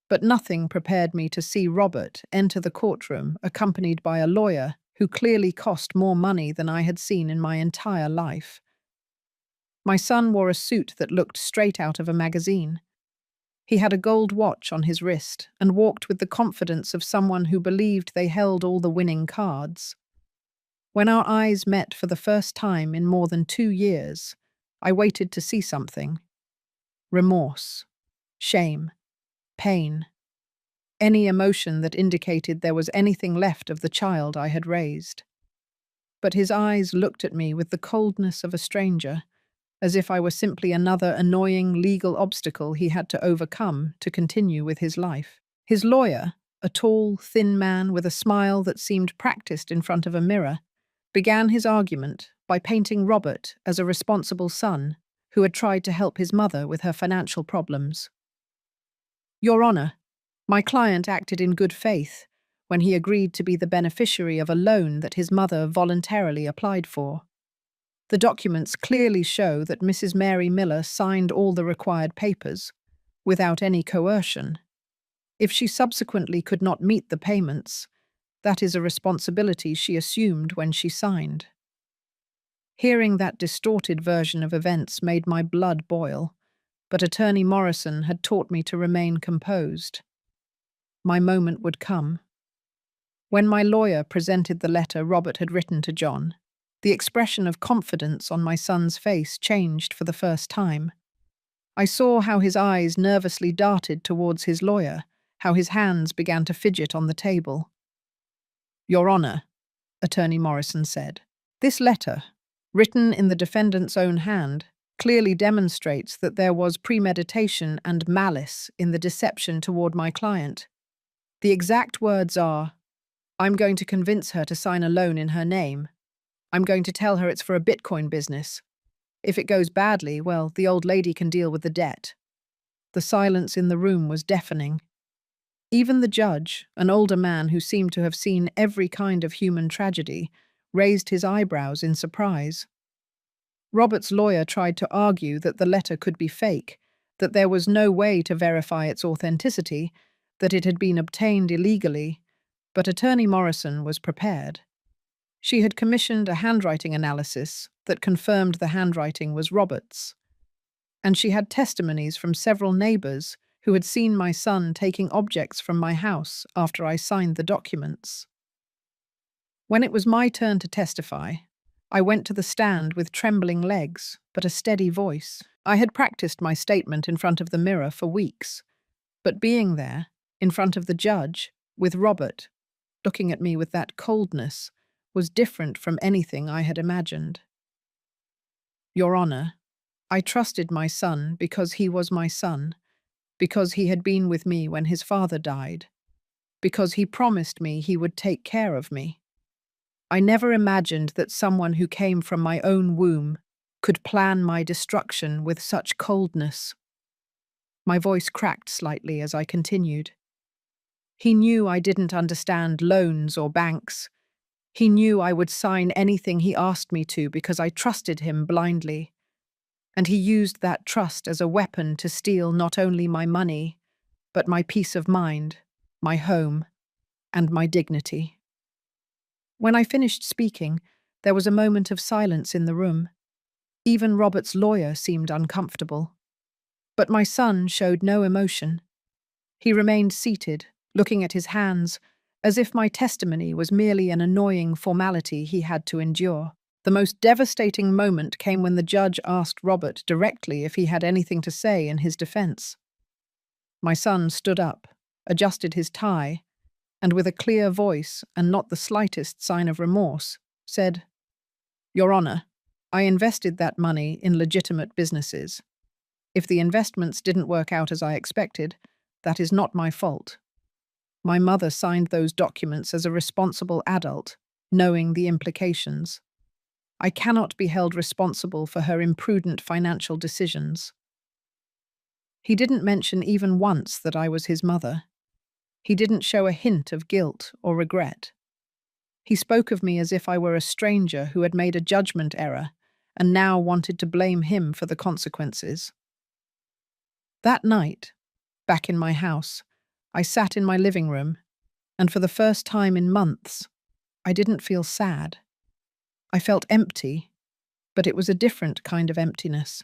but nothing prepared me to see Robert enter the courtroom accompanied by a lawyer who clearly cost more money than I had seen in my entire life. My son wore a suit that looked straight out of a magazine. He had a gold watch on his wrist and walked with the confidence of someone who believed they held all the winning cards. When our eyes met for the first time in more than 2 years, I waited to see something. Remorse, shame, pain, any emotion that indicated there was anything left of the child I had raised. But his eyes looked at me with the coldness of a stranger, as if I were simply another annoying legal obstacle he had to overcome to continue with his life. His lawyer, a tall, thin man with a smile that seemed practiced in front of a mirror, began his argument by painting Robert as a responsible son who had tried to help his mother with her financial problems. "Your Honor, my client acted in good faith when he agreed to be the beneficiary of a loan that his mother voluntarily applied for. The documents clearly show that Mrs. Mary Miller signed all the required papers, without any coercion. If she subsequently could not meet the payments, that is a responsibility she assumed when she signed." Hearing that distorted version of events made my blood boil, but Attorney Morrison had taught me to remain composed. My moment would come. When my lawyer presented the letter Robert had written to John, the expression of confidence on my son's face changed for the first time. I saw how his eyes nervously darted towards his lawyer, how his hands began to fidget on the table. "Your Honor," Attorney Morrison said, "this letter, written in the defendant's own hand, clearly demonstrates that there was premeditation and malice in the deception toward my client. The exact words are, 'I'm going to convince her to sign a loan in her name. I'm going to tell her it's for a Bitcoin business. If it goes badly, well, the old lady can deal with the debt.'" The silence in the room was deafening. Even the judge, an older man who seemed to have seen every kind of human tragedy, raised his eyebrows in surprise. Robert's lawyer tried to argue that the letter could be fake, that there was no way to verify its authenticity, that it had been obtained illegally, but Attorney Morrison was prepared. She had commissioned a handwriting analysis that confirmed the handwriting was Robert's, and she had testimonies from several neighbors who had seen my son taking objects from my house after I signed the documents. When it was my turn to testify, I went to the stand with trembling legs, but a steady voice. I had practiced my statement in front of the mirror for weeks, but being there, in front of the judge, with Robert, looking at me with that coldness, was different from anything I had imagined. "Your Honor, I trusted my son because he was my son, because he had been with me when his father died, because he promised me he would take care of me. I never imagined that someone who came from my own womb could plan my destruction with such coldness." My voice cracked slightly as I continued. "He knew I didn't understand loans or banks. He knew I would sign anything he asked me to because I trusted him blindly. And he used that trust as a weapon to steal not only my money, but my peace of mind, my home, and my dignity." When I finished speaking, there was a moment of silence in the room. Even Robert's lawyer seemed uncomfortable. But my son showed no emotion. He remained seated, looking at his hands, as if my testimony was merely an annoying formality he had to endure. The most devastating moment came when the judge asked Robert directly if he had anything to say in his defense. My son stood up, adjusted his tie, and with a clear voice and not the slightest sign of remorse, said, "Your Honor, I invested that money in legitimate businesses. If the investments didn't work out as I expected, that is not my fault. My mother signed those documents as a responsible adult, knowing the implications. I cannot be held responsible for her imprudent financial decisions." He didn't mention even once that I was his mother. He didn't show a hint of guilt or regret. He spoke of me as if I were a stranger who had made a judgment error and now wanted to blame him for the consequences. That night, back in my house, I sat in my living room, and for the first time in months, I didn't feel sad. I felt empty, but it was a different kind of emptiness.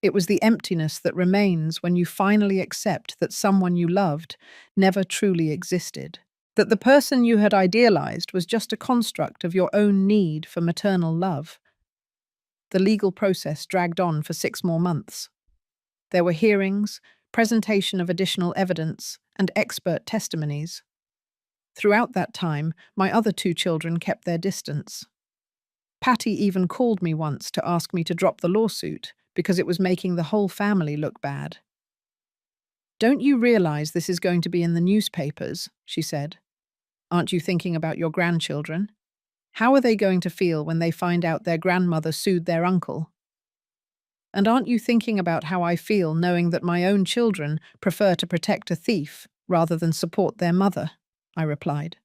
It was the emptiness that remains when you finally accept that someone you loved never truly existed, that the person you had idealized was just a construct of your own need for maternal love. The legal process dragged on for 6 more months. There were hearings, presentation of additional evidence, and expert testimonies. Throughout that time, my other 2 children kept their distance. Patty even called me once to ask me to drop the lawsuit because it was making the whole family look bad. "Don't you realize this is going to be in the newspapers?" she said. "Aren't you thinking about your grandchildren? How are they going to feel when they find out their grandmother sued their uncle? And aren't you thinking about how I feel knowing that my own children prefer to protect a thief rather than support their mother?" I replied.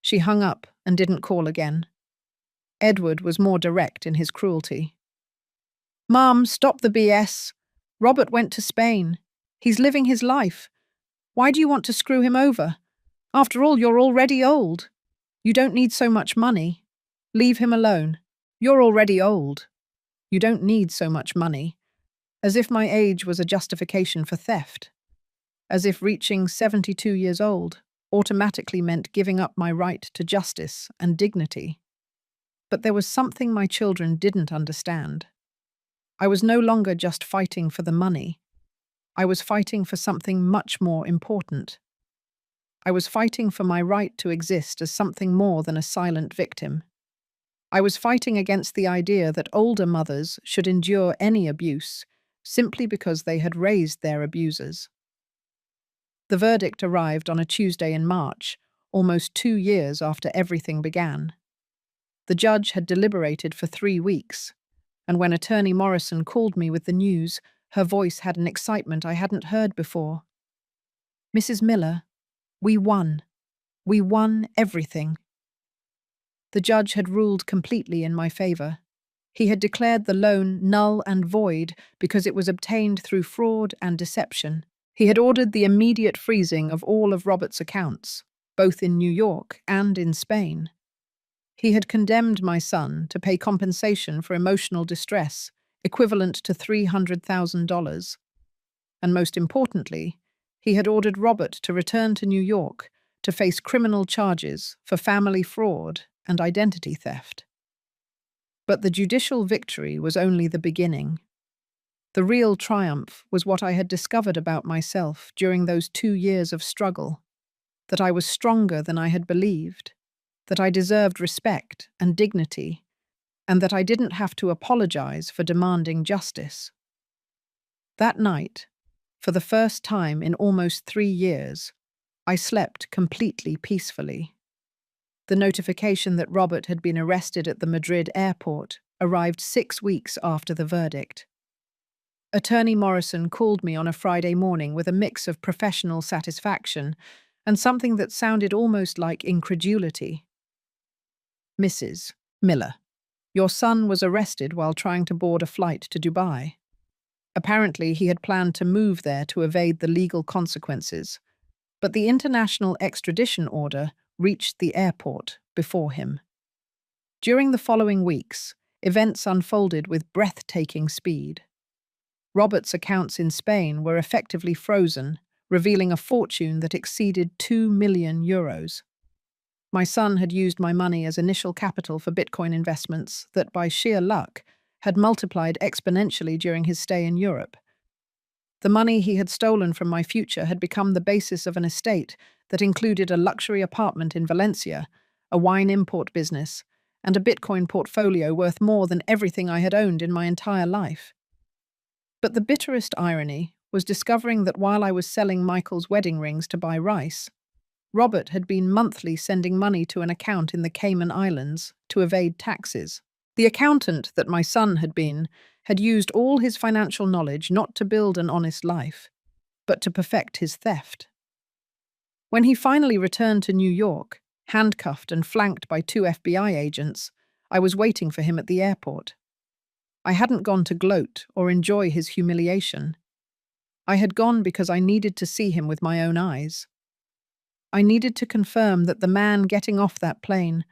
She hung up and didn't call again. Edward was more direct in his cruelty. "Mom, stop the BS. Robert went to Spain. He's living his life. Why do you want to screw him over? After all, you're already old. You don't need so much money. Leave him alone. You're already old. You don't need so much money." As if my age was a justification for theft. As if reaching 72 years old automatically meant giving up my right to justice and dignity. But there was something my children didn't understand. I was no longer just fighting for the money. I was fighting for something much more important. I was fighting for my right to exist as something more than a silent victim. I was fighting against the idea that older mothers should endure any abuse simply because they had raised their abusers. The verdict arrived on a Tuesday in March, almost 2 years after everything began. The judge had deliberated for 3 weeks, and when Attorney Morrison called me with the news, her voice had an excitement I hadn't heard before. "Mrs. Miller, we won. We won everything." The judge had ruled completely in my favor. He had declared the loan null and void because it was obtained through fraud and deception. He had ordered the immediate freezing of all of Robert's accounts, both in New York and in Spain. He had condemned my son to pay compensation for emotional distress, equivalent to $300,000. And most importantly, he had ordered Robert to return to New York to face criminal charges for family fraud and identity theft. But the judicial victory was only the beginning. The real triumph was what I had discovered about myself during those 2 years of struggle, that I was stronger than I had believed, that I deserved respect and dignity, and that I didn't have to apologize for demanding justice. That night, for the first time in almost 3 years, I slept completely peacefully. The notification that Robert had been arrested at the Madrid airport arrived 6 weeks after the verdict. Attorney Morrison called me on a Friday morning with a mix of professional satisfaction and something that sounded almost like incredulity. "Mrs. Miller, your son was arrested while trying to board a flight to Dubai. Apparently, he had planned to move there to evade the legal consequences, but the international extradition order reached the airport before him." During the following weeks, events unfolded with breathtaking speed. Robert's accounts in Spain were effectively frozen, revealing a fortune that exceeded €2 million. My son had used my money as initial capital for Bitcoin investments that, by sheer luck, had multiplied exponentially during his stay in Europe. The money he had stolen from my future had become the basis of an estate that included a luxury apartment in Valencia, a wine import business, and a Bitcoin portfolio worth more than everything I had owned in my entire life. But the bitterest irony was discovering that while I was selling Michael's wedding rings to buy rice, Robert had been monthly sending money to an account in the Cayman Islands to evade taxes. The accountant that my son had used all his financial knowledge not to build an honest life, but to perfect his theft. When he finally returned to New York, handcuffed and flanked by 2 FBI agents, I was waiting for him at the airport. I hadn't gone to gloat or enjoy his humiliation. I had gone because I needed to see him with my own eyes. I needed to confirm that the man getting off that plane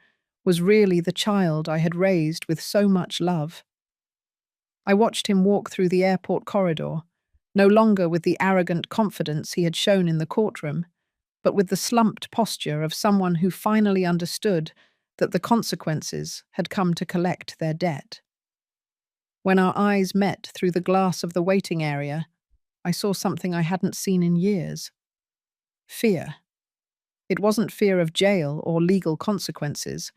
was really the child I had raised with so much love. I watched him walk through the airport corridor, no longer with the arrogant confidence he had shown in the courtroom, but with the slumped posture of someone who finally understood that the consequences had come to collect their debt. When our eyes met through the glass of the waiting area, I saw something I hadn't seen in years. Fear. It wasn't fear of jail or legal consequences.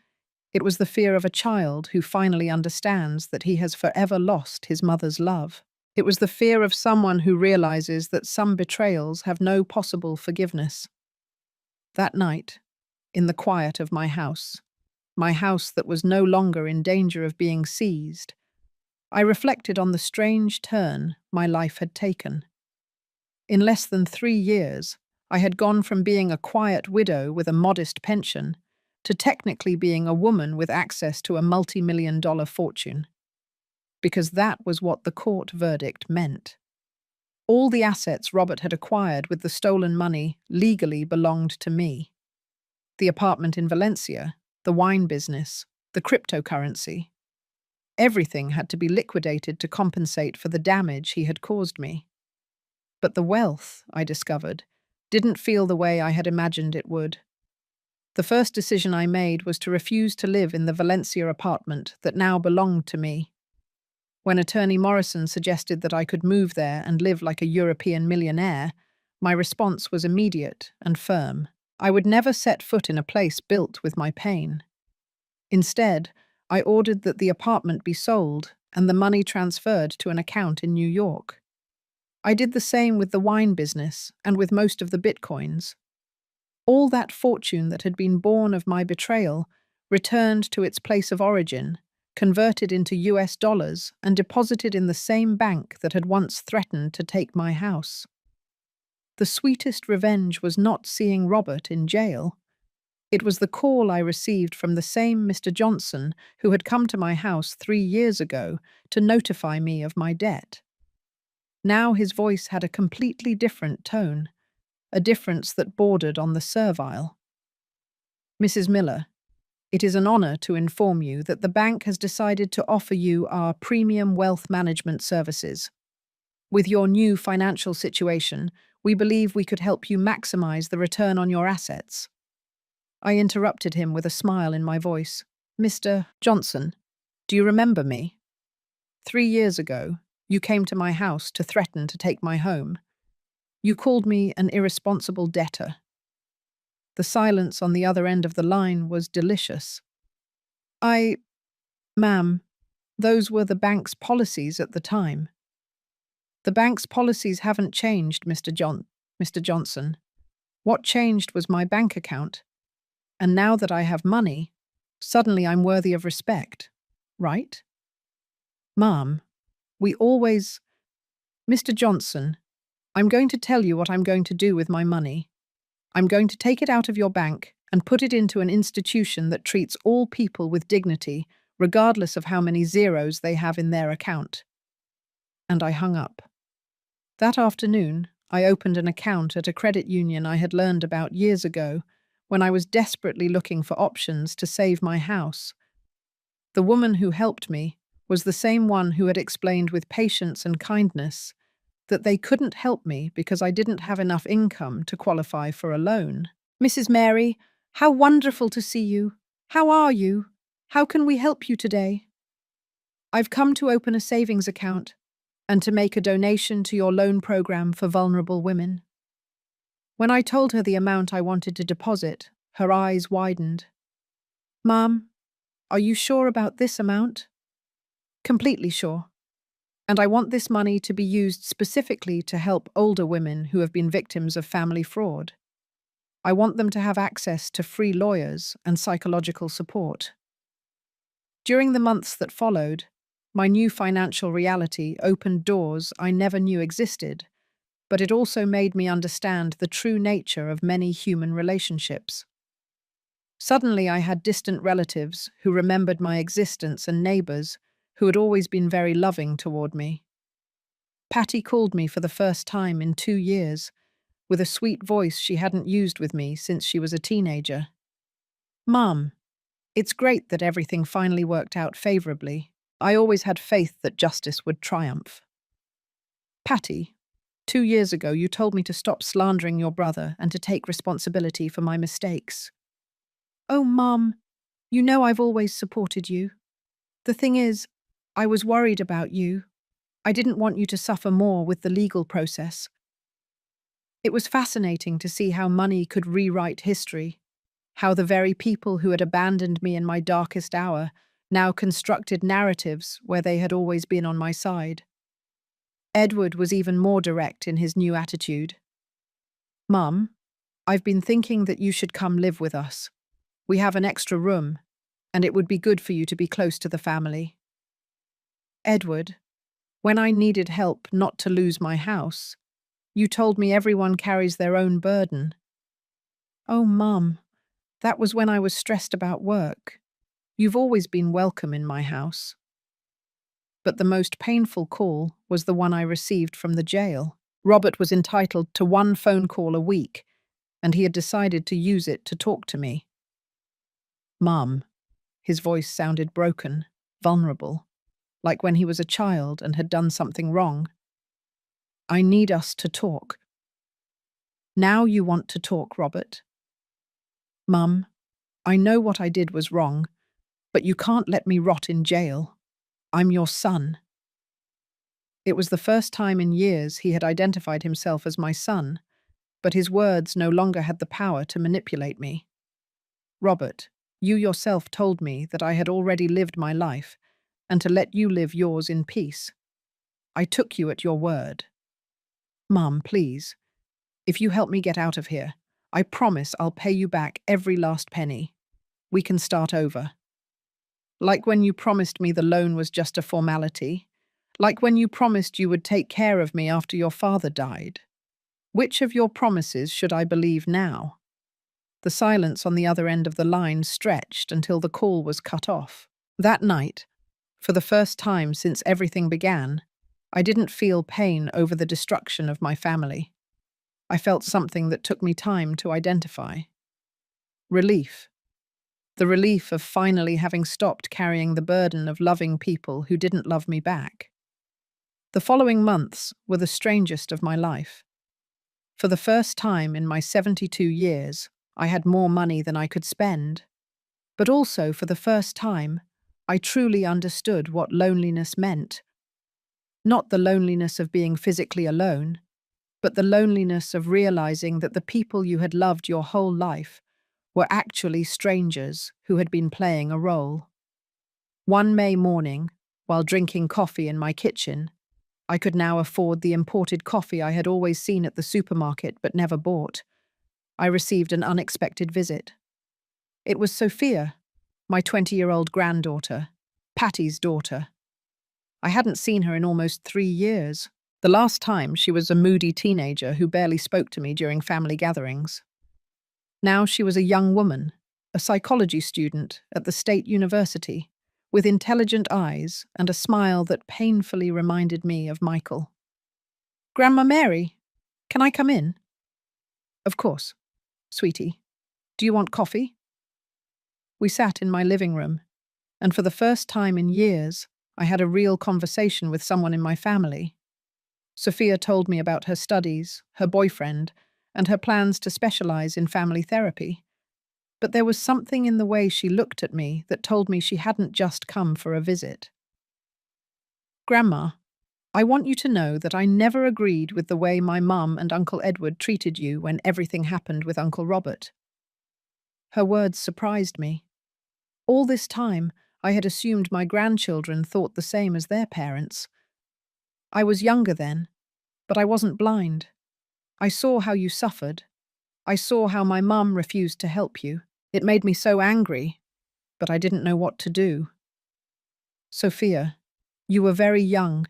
It was the fear of a child who finally understands that he has forever lost his mother's love. It was the fear of someone who realizes that some betrayals have no possible forgiveness. That night, in the quiet of my house that was no longer in danger of being seized, I reflected on the strange turn my life had taken. In less than 3 years, I had gone from being a quiet widow with a modest pension to technically being a woman with access to a multi-million-dollar fortune. Because that was what the court verdict meant. All the assets Robert had acquired with the stolen money legally belonged to me. The apartment in Valencia, the wine business, the cryptocurrency. Everything had to be liquidated to compensate for the damage he had caused me. But the wealth, I discovered, didn't feel the way I had imagined it would. The first decision I made was to refuse to live in the Valencia apartment that now belonged to me. When attorney Morrison suggested that I could move there and live like a European millionaire, my response was immediate and firm. I would never set foot in a place built with my pain. Instead, I ordered that the apartment be sold and the money transferred to an account in New York. I did the same with the wine business and with most of the bitcoins. All that fortune that had been born of my betrayal returned to its place of origin, converted into US dollars and deposited in the same bank that had once threatened to take my house. The sweetest revenge was not seeing Robert in jail. It was the call I received from the same Mr. Johnson who had come to my house 3 years ago to notify me of my debt. Now his voice had a completely different tone, a difference that bordered on the servile. "Mrs. Miller, it is an honor to inform you that the bank has decided to offer you our premium wealth management services. With your new financial situation, we believe we could help you maximize the return on your assets." I interrupted him with a smile in my voice. "Mr. Johnson, do you remember me? 3 years ago, you came to my house to threaten to take my home. You called me an irresponsible debtor." The silence on the other end of the line was delicious. Ma'am, those were the bank's policies at the time." "The bank's policies haven't changed, Mr. Johnson. What changed was my bank account. And now that I have money, suddenly I'm worthy of respect. Right? Ma'am, we always— Mr. Johnson, I'm going to tell you what I'm going to do with my money. I'm going to take it out of your bank and put it into an institution that treats all people with dignity, regardless of how many zeros they have in their account." And I hung up. That afternoon, I opened an account at a credit union I had learned about years ago when I was desperately looking for options to save my house. The woman who helped me was the same one who had explained with patience and kindness that they couldn't help me because I didn't have enough income to qualify for a loan. "Mrs. Mary, how wonderful to see you. How are you? How can we help you today?" "I've come to open a savings account and to make a donation to your loan program for vulnerable women." When I told her the amount I wanted to deposit, her eyes widened. "Ma'am, are you sure about this amount?" "Completely sure. And I want this money to be used specifically to help older women who have been victims of family fraud. I want them to have access to free lawyers and psychological support." During the months that followed, my new financial reality opened doors I never knew existed, but it also made me understand the true nature of many human relationships. Suddenly I had distant relatives who remembered my existence and neighbors who had always been very loving toward me. Patty called me for the first time in 2 years, with a sweet voice she hadn't used with me since she was a teenager. "Mum, it's great that everything finally worked out favorably. I always had faith that justice would triumph. Patty, 2 years ago you told me to stop slandering your brother and to take responsibility for my mistakes. Oh, Mum, you know I've always supported you. The thing is, I was worried about you. I didn't want you to suffer more with the legal process. It was fascinating to see how money could rewrite history, how the very people who had abandoned me in my darkest hour now constructed narratives where they had always been on my side. Edward was even more direct in his new attitude. Mum, I've been thinking that you should come live with us. We have an extra room, and it would be good for you to be close to the family. Edward, when I needed help not to lose my house, you told me everyone carries their own burden. Oh, Mum, that was when I was stressed about work. You've always been welcome in my house. But the most painful call was the one I received from the jail. Robert was entitled to 1 phone call a week, and he had decided to use it to talk to me. Mum, his voice sounded broken, vulnerable, like when he was a child and had done something wrong. I need us to talk. Now you want to talk, Robert? Mum, I know what I did was wrong, but you can't let me rot in jail. I'm your son. It was the first time in years he had identified himself as my son, but his words no longer had the power to manipulate me. Robert, you yourself told me that I had already lived my life, and to let you live yours in peace. I took you at your word. Mum, please, if you help me get out of here, I promise I'll pay you back every last penny. We can start over. Like when you promised me the loan was just a formality. Like when you promised you would take care of me after your father died. Which of your promises should I believe now? The silence on the other end of the line stretched until the call was cut off. That night, for the first time since everything began, I didn't feel pain over the destruction of my family. I felt something that took me time to identify. Relief. The relief of finally having stopped carrying the burden of loving people who didn't love me back. The following months were the strangest of my life. For the first time in my 72 years, I had more money than I could spend. But also, for the first time, I truly understood what loneliness meant. Not the loneliness of being physically alone, but the loneliness of realizing that the people you had loved your whole life were actually strangers who had been playing a role. One May morning, while drinking coffee in my kitchen, I could now afford the imported coffee I had always seen at the supermarket but never bought. I received an unexpected visit. It was Sophia, my 20-year-old granddaughter, Patty's daughter. I hadn't seen her in almost 3 years. The last time she was a moody teenager who barely spoke to me during family gatherings. Now she was a young woman, a psychology student at the State University, with intelligent eyes and a smile that painfully reminded me of Michael. "Grandma Mary, can I come in?" "Of course. Sweetie, do you want coffee?" We sat in my living room, and for the first time in years, I had a real conversation with someone in my family. Sophia told me about her studies, her boyfriend, and her plans to specialize in family therapy. But there was something in the way she looked at me that told me she hadn't just come for a visit. "Grandma, I want you to know that I never agreed with the way my mum and Uncle Edward treated you when everything happened with Uncle Robert." Her words surprised me. All this time, I had assumed my grandchildren thought the same as their parents. I was younger then, but I wasn't blind. I saw how you suffered. I saw how my mum refused to help you. It made me so angry, but I didn't know what to do. "Sophia, you were very young.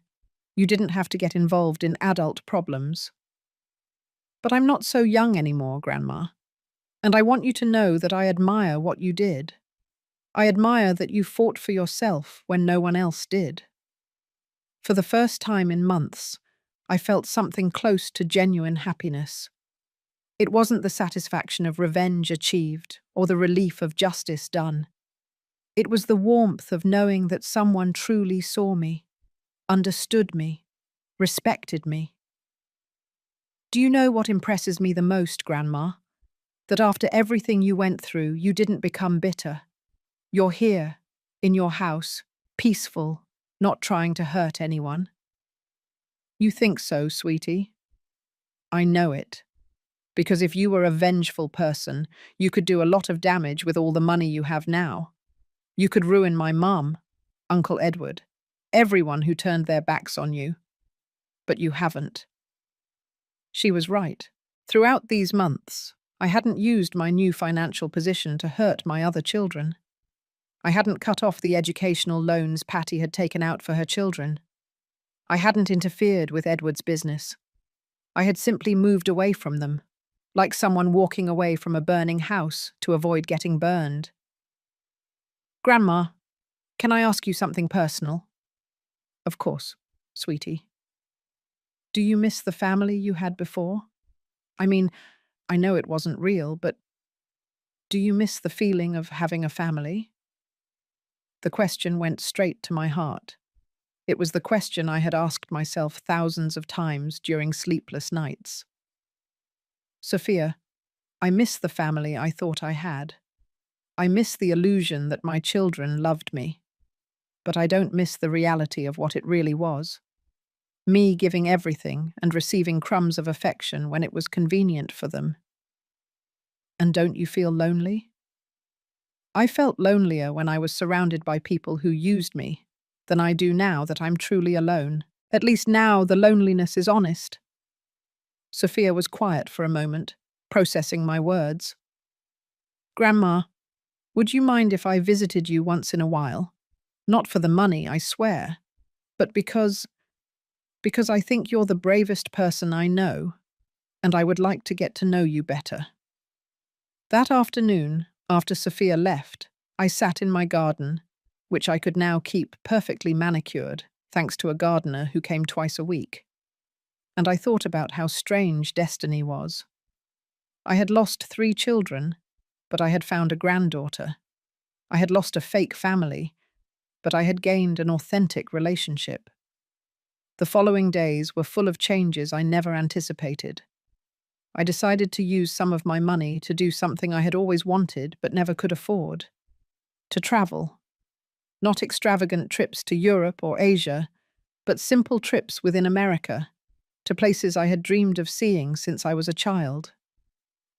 You didn't have to get involved in adult problems." "But I'm not so young anymore, Grandma. And I want you to know that I admire what you did. I admire that you fought for yourself when no one else did." For the first time in months, I felt something close to genuine happiness. It wasn't the satisfaction of revenge achieved or the relief of justice done. It was the warmth of knowing that someone truly saw me, understood me, respected me. Do you know what impresses me the most, Grandma? That after everything you went through, you didn't become bitter. You're here, in your house, peaceful, not trying to hurt anyone. You think so, sweetie? I know it. Because if you were a vengeful person, you could do a lot of damage with all the money you have now. You could ruin my mum, Uncle Edward, everyone who turned their backs on you. But you haven't. She was right. Throughout these months, I hadn't used my new financial position to hurt my other children. I hadn't cut off the educational loans Patty had taken out for her children. I hadn't interfered with Edward's business. I had simply moved away from them, like someone walking away from a burning house to avoid getting burned. Grandma, can I ask you something personal? Of course, sweetie. Do you miss the family you had before? I mean, I know it wasn't real, but do you miss the feeling of having a family? The question went straight to my heart. It was the question I had asked myself thousands of times during sleepless nights. Sophia, I miss the family I thought I had. I miss the illusion that my children loved me. But I don't miss the reality of what it really was. Me giving everything and receiving crumbs of affection when it was convenient for them. And don't you feel lonely? I felt lonelier when I was surrounded by people who used me than I do now that I'm truly alone. At least now the loneliness is honest. Sophia was quiet for a moment, processing my words. Grandma, would you mind if I visited you once in a while? Not for the money, I swear, but because I think you're the bravest person I know, and I would like to get to know you better. That afternoon, after Sophia left, I sat in my garden, which I could now keep perfectly manicured, thanks to a gardener who came twice a week. And I thought about how strange destiny was. I had lost 3 children, but I had found a granddaughter. I had lost a fake family, but I had gained an authentic relationship. The following days were full of changes I never anticipated. I decided to use some of my money to do something I had always wanted but never could afford. To travel. Not extravagant trips to Europe or Asia, but simple trips within America, to places I had dreamed of seeing since I was a child.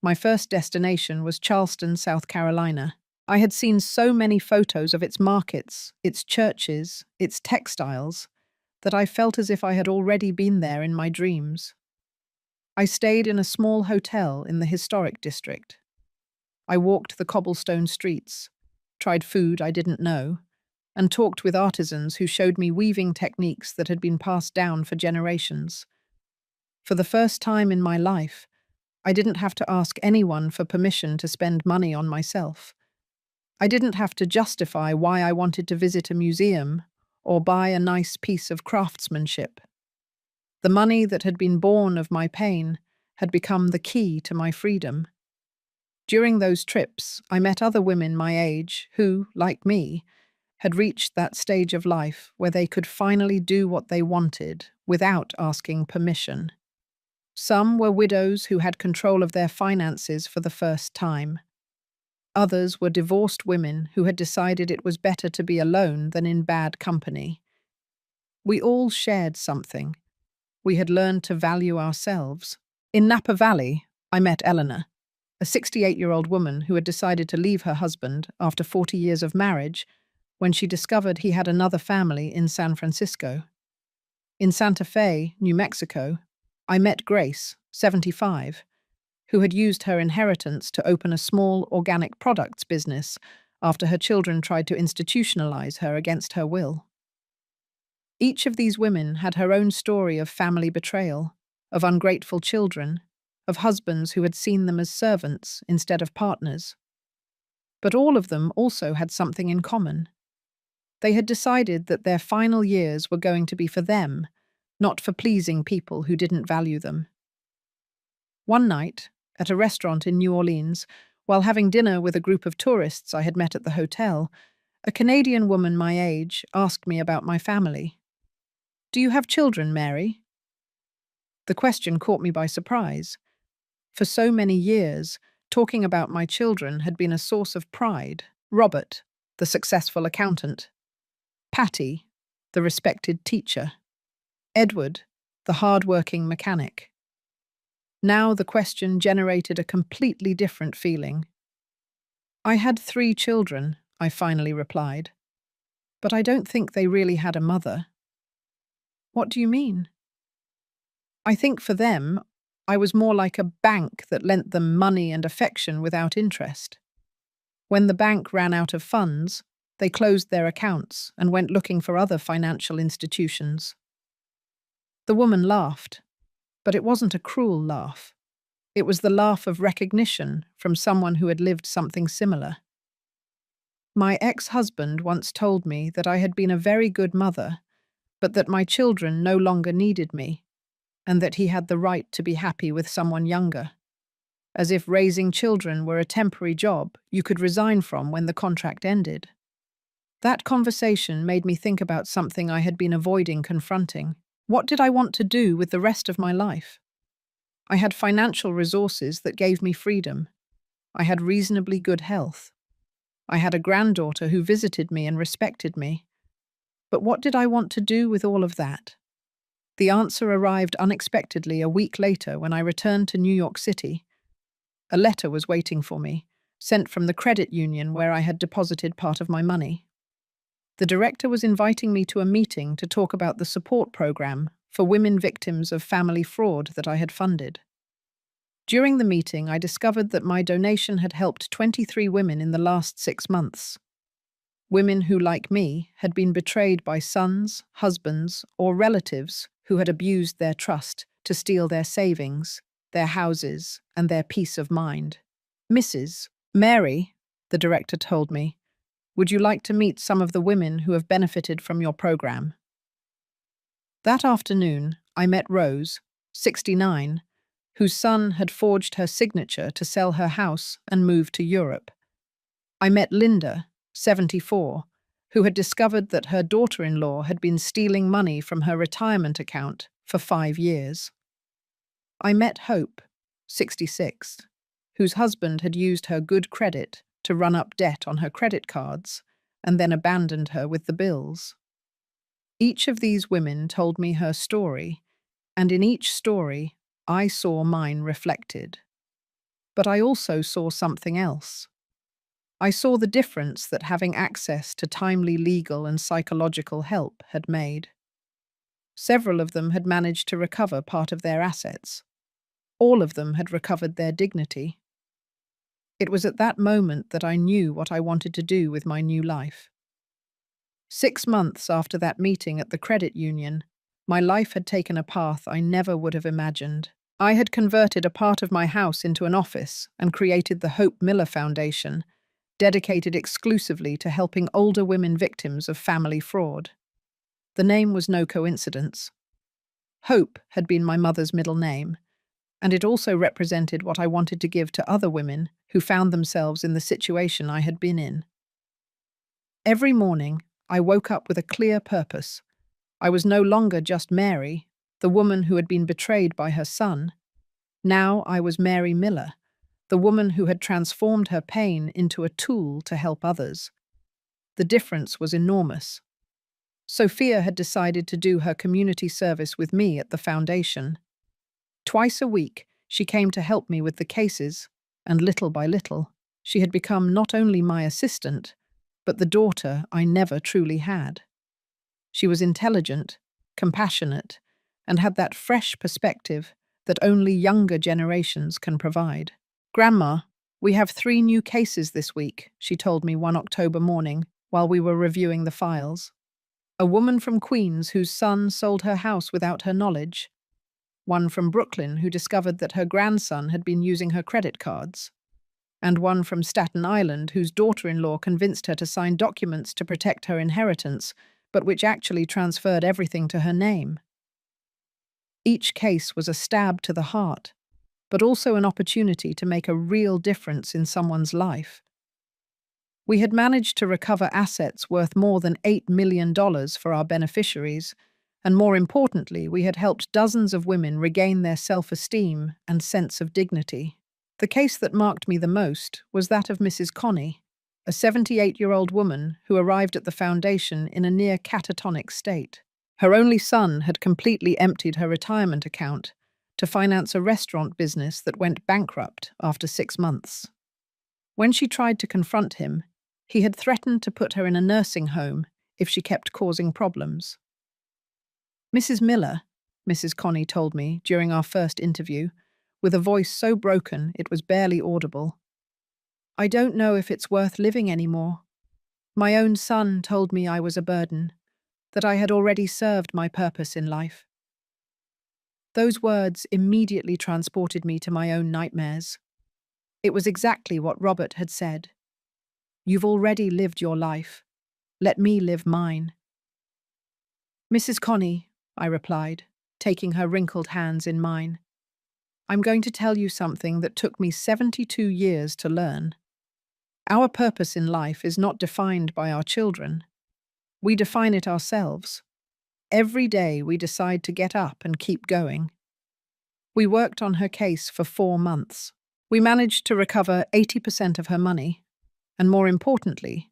My first destination was Charleston, South Carolina. I had seen so many photos of its markets, its churches, its textiles, that I felt as if I had already been there in my dreams. I stayed in a small hotel in the historic district. I walked the cobblestone streets, tried food I didn't know, and talked with artisans who showed me weaving techniques that had been passed down for generations. For the first time in my life, I didn't have to ask anyone for permission to spend money on myself. I didn't have to justify why I wanted to visit a museum or buy a nice piece of craftsmanship. The money that had been born of my pain had become the key to my freedom. During those trips, I met other women my age who, like me, had reached that stage of life where they could finally do what they wanted without asking permission. Some were widows who had control of their finances for the first time. Others were divorced women who had decided it was better to be alone than in bad company. We all shared something. We had learned to value ourselves. In Napa Valley, I met Eleanor, a 68-year-old woman who had decided to leave her husband after 40 years of marriage when she discovered he had another family in San Francisco. In Santa Fe, New Mexico, I met Grace, 75, who had used her inheritance to open a small organic products business after her children tried to institutionalize her against her will. Each of these women had her own story of family betrayal, of ungrateful children, of husbands who had seen them as servants instead of partners. But all of them also had something in common. They had decided that their final years were going to be for them, not for pleasing people who didn't value them. One night, at a restaurant in New Orleans, while having dinner with a group of tourists I had met at the hotel, a Canadian woman my age asked me about my family. "Do you have children, Mary?" The question caught me by surprise. For so many years, talking about my children had been a source of pride. Robert, the successful accountant; Patty, the respected teacher; Edward, the hard-working mechanic. Now the question generated a completely different feeling. "I had 3 children," I finally replied, "but I don't think they really had a mother." "What do you mean?" "I think for them, I was more like a bank that lent them money and affection without interest. When the bank ran out of funds, they closed their accounts and went looking for other financial institutions." The woman laughed, but it wasn't a cruel laugh. It was the laugh of recognition from someone who had lived something similar. "My ex-husband once told me that I had been a very good mother, but that my children no longer needed me, and that he had the right to be happy with someone younger. As if raising children were a temporary job you could resign from when the contract ended." That conversation made me think about something I had been avoiding confronting. What did I want to do with the rest of my life? I had financial resources that gave me freedom. I had reasonably good health. I had a granddaughter who visited me and respected me. But what did I want to do with all of that? The answer arrived unexpectedly a week later when I returned to New York City. A letter was waiting for me, sent from the credit union where I had deposited part of my money. The director was inviting me to a meeting to talk about the support program for women victims of family fraud that I had funded. During the meeting, I discovered that my donation had helped 23 women in the last 6 months. Women who, like me, had been betrayed by sons, husbands, or relatives who had abused their trust to steal their savings, their houses, and their peace of mind. "Mrs. Mary," the director told me, "would you like to meet some of the women who have benefited from your program?" That afternoon, I met Rose, 69, whose son had forged her signature to sell her house and move to Europe. I met Linda, 74, who had discovered that her daughter-in-law had been stealing money from her retirement account for 5 years. I met Hope, 66, whose husband had used her good credit to run up debt on her credit cards and then abandoned her with the bills. Each of these women told me her story, and in each story, I saw mine reflected. But I also saw something else. I saw the difference that having access to timely legal and psychological help had made. Several of them had managed to recover part of their assets. All of them had recovered their dignity. It was at that moment that I knew what I wanted to do with my new life. 6 months after that meeting at the credit union, my life had taken a path I never would have imagined. I had converted a part of my house into an office and created the Hope Miller Foundation, dedicated exclusively to helping older women victims of family fraud. The name was no coincidence. Hope had been my mother's middle name, and it also represented what I wanted to give to other women who found themselves in the situation I had been in. Every morning, I woke up with a clear purpose. I was no longer just Mary, the woman who had been betrayed by her son. Now I was Mary Miller, the woman who had transformed her pain into a tool to help others. The difference was enormous. Sophia had decided to do her community service with me at the foundation. Twice a week, she came to help me with the cases, and little by little, she had become not only my assistant, but the daughter I never truly had. She was intelligent, compassionate, and had that fresh perspective that only younger generations can provide. "Grandma, we have 3 new cases this week," she told me one October morning while we were reviewing the files. A woman from Queens whose son sold her house without her knowledge. One from Brooklyn who discovered that her grandson had been using her credit cards. And one from Staten Island whose daughter-in-law convinced her to sign documents to protect her inheritance, but which actually transferred everything to her name. Each case was a stab to the heart. but also an opportunity to make a real difference in someone's life. We had managed to recover assets worth more than $8 million for our beneficiaries, and more importantly, we had helped dozens of women regain their self-esteem and sense of dignity. The case that marked me the most was that of Mrs. Connie, a 78-year-old woman who arrived at the foundation in a near catatonic state. Her only son had completely emptied her retirement account to finance a restaurant business that went bankrupt after 6 months. When she tried to confront him, he had threatened to put her in a nursing home if she kept causing problems. Mrs. Miller, Mrs. Connie told me during our first interview, with a voice so broken it was barely audible, "I don't know if it's worth living anymore. My own son told me I was a burden, that I had already served my purpose in life." Those words immediately transported me to my own nightmares. It was exactly what Robert had said. "You've already lived your life. Let me live mine." "Mrs. Connie," I replied, taking her wrinkled hands in mine, "I'm going to tell you something that took me 72 years to learn. Our purpose in life is not defined by our children. We define it ourselves. Every day we decide to get up and keep going." We worked on her case for 4 months. We managed to recover 80% of her money, and more importantly,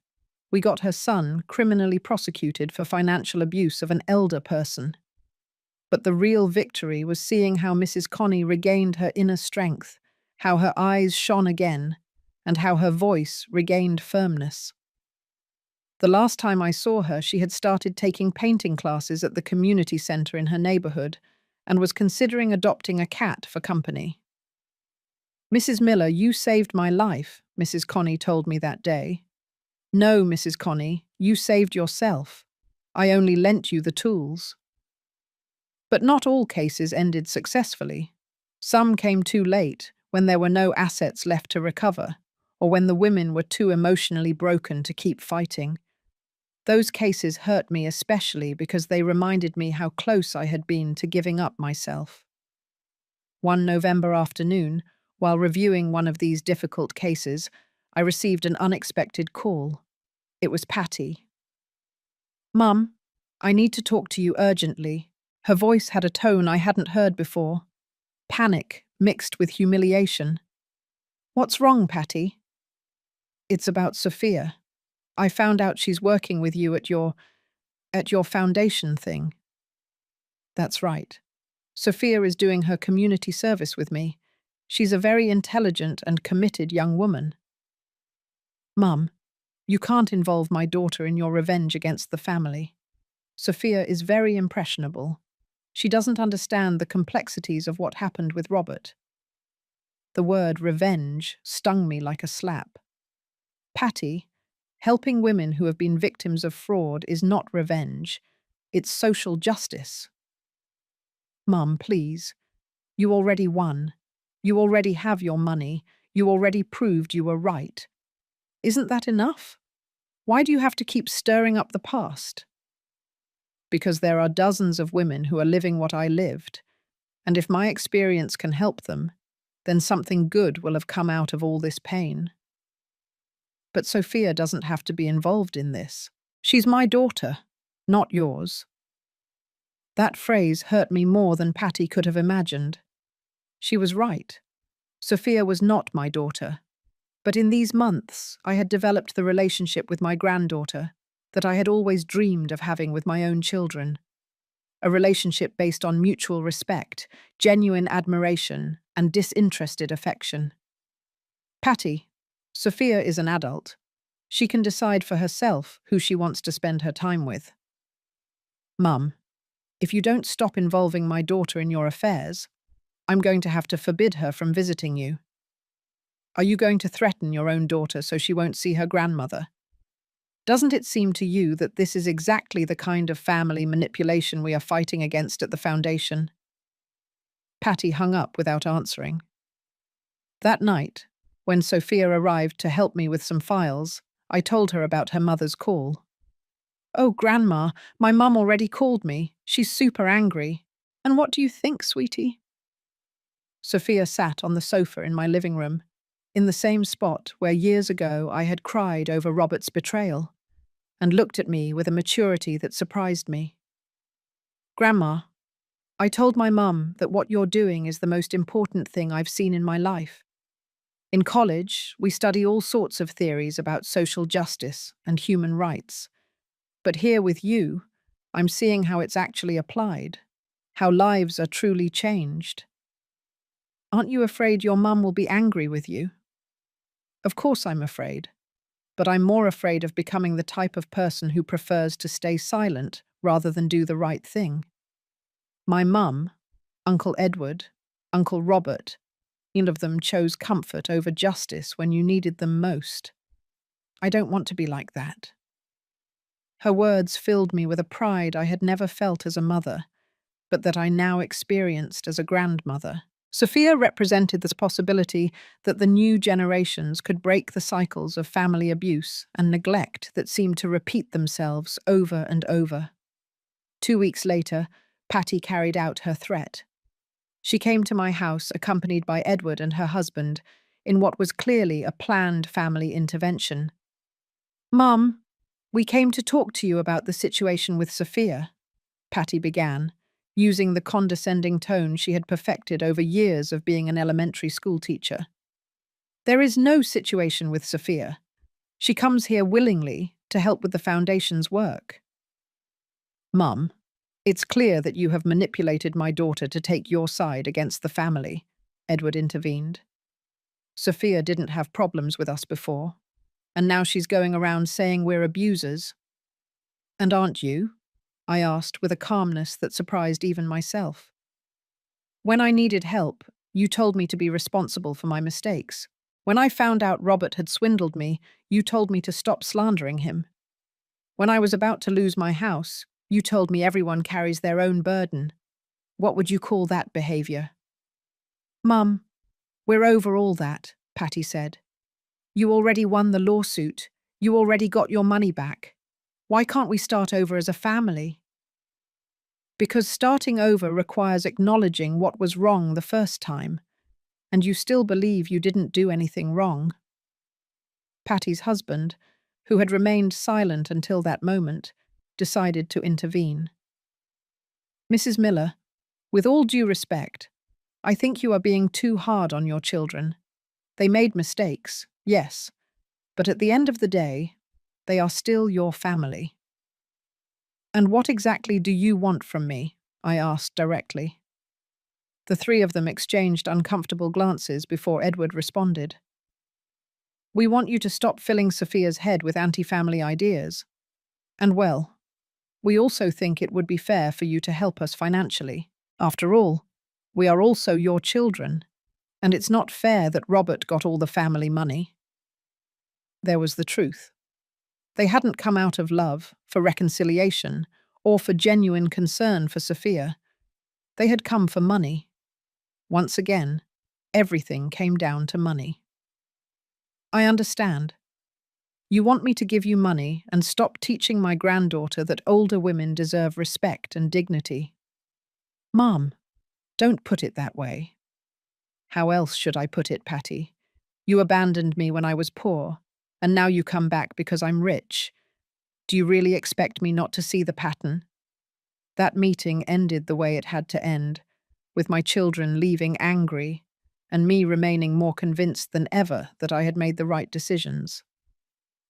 we got her son criminally prosecuted for financial abuse of an elder person. But the real victory was seeing how Mrs. Connie regained her inner strength, how her eyes shone again, and how her voice regained firmness. The last time I saw her, she had started taking painting classes at the community center in her neighborhood and was considering adopting a cat for company. "Mrs. Miller, you saved my life," Mrs. Connie told me that day. "No, Mrs. Connie, you saved yourself. I only lent you the tools." But not all cases ended successfully. Some came too late, when there were no assets left to recover, or when the women were too emotionally broken to keep fighting. Those cases hurt me especially because they reminded me how close I had been to giving up myself. One November afternoon, while reviewing one of these difficult cases, I received an unexpected call. It was Patty. "Mum, I need to talk to you urgently." Her voice had a tone I hadn't heard before. Panic mixed with humiliation. "What's wrong, Patty?" "It's about Sophia. I found out she's working with you at your foundation thing." "That's right. Sophia is doing her community service with me. She's a very intelligent and committed young woman." "Mum, you can't involve my daughter in your revenge against the family. Sophia is very impressionable. She doesn't understand the complexities of what happened with Robert." The word revenge stung me like a slap. "Patty, helping women who have been victims of fraud is not revenge. It's social justice." "Mum, please. You already won. You already have your money. You already proved you were right. Isn't that enough? Why do you have to keep stirring up the past?" "Because there are dozens of women who are living what I lived, and if my experience can help them, then something good will have come out of all this pain." "But Sophia doesn't have to be involved in this. She's my daughter, not yours." That phrase hurt me more than Patty could have imagined. She was right. Sophia was not my daughter. But in these months, I had developed the relationship with my granddaughter that I had always dreamed of having with my own children. A relationship based on mutual respect, genuine admiration, and disinterested affection. "Patty, Sophia is an adult. She can decide for herself who she wants to spend her time with." "Mum, if you don't stop involving my daughter in your affairs, I'm going to have to forbid her from visiting you." "Are you going to threaten your own daughter so she won't see her grandmother? Doesn't it seem to you that this is exactly the kind of family manipulation we are fighting against at the foundation?" Patty hung up without answering. That night, when Sophia arrived to help me with some files, I told her about her mother's call. "Oh, Grandma, my mum already called me. She's super angry." "And what do you think, sweetie?" Sophia sat on the sofa in my living room, in the same spot where years ago I had cried over Robert's betrayal, and looked at me with a maturity that surprised me. "Grandma, I told my mum that what you're doing is the most important thing I've seen in my life. In college, we study all sorts of theories about social justice and human rights. But here with you, I'm seeing how it's actually applied, how lives are truly changed. Aren't you afraid your mum will be angry with you?" "Of course I'm afraid, but I'm more afraid of becoming the type of person who prefers to stay silent rather than do the right thing. My mum, Uncle Edward, Uncle Robert, all of them chose comfort over justice when you needed them most. I don't want to be like that." Her words filled me with a pride I had never felt as a mother, but that I now experienced as a grandmother. Sophia represented the possibility that the new generations could break the cycles of family abuse and neglect that seemed to repeat themselves over and over. 2 weeks later, Patty carried out her threat. She came to my house accompanied by Edward and her husband in what was clearly a planned family intervention. "Mum, we came to talk to you about the situation with Sophia," Patty began, using the condescending tone she had perfected over years of being an elementary school teacher. "There is no situation with Sophia. She comes here willingly to help with the Foundation's work." "Mum, it's clear that you have manipulated my daughter to take your side against the family," Edward intervened. "Sophia didn't have problems with us before, and now she's going around saying we're abusers." "And aren't you?" I asked with a calmness that surprised even myself. "When I needed help, you told me to be responsible for my mistakes. When I found out Robert had swindled me, you told me to stop slandering him. When I was about to lose my house, you told me everyone carries their own burden. What would you call that behavior?" "Mum, we're over all that," Patty said. "You already won the lawsuit. You already got your money back. Why can't we start over as a family?" "Because starting over requires acknowledging what was wrong the first time, and you still believe you didn't do anything wrong." Patty's husband, who had remained silent until that moment, decided to intervene. "Mrs. Miller, with all due respect, I think you are being too hard on your children. They made mistakes, yes, but at the end of the day, they are still your family." "And what exactly do you want from me?" I asked directly. The three of them exchanged uncomfortable glances before Edward responded. "We want you to stop filling Sophia's head with anti-family ideas. And well, we also think it would be fair for you to help us financially. After all, we are also your children, and it's not fair that Robert got all the family money." There was the truth. They hadn't come out of love, for reconciliation, or for genuine concern for Sophia. They had come for money. Once again, everything came down to money. "I understand. You want me to give you money and stop teaching my granddaughter that older women deserve respect and dignity." "Mom, don't put it that way." "How else should I put it, Patty? You abandoned me when I was poor, and now you come back because I'm rich. Do you really expect me not to see the pattern?" That meeting ended the way it had to end, with my children leaving angry and me remaining more convinced than ever that I had made the right decisions.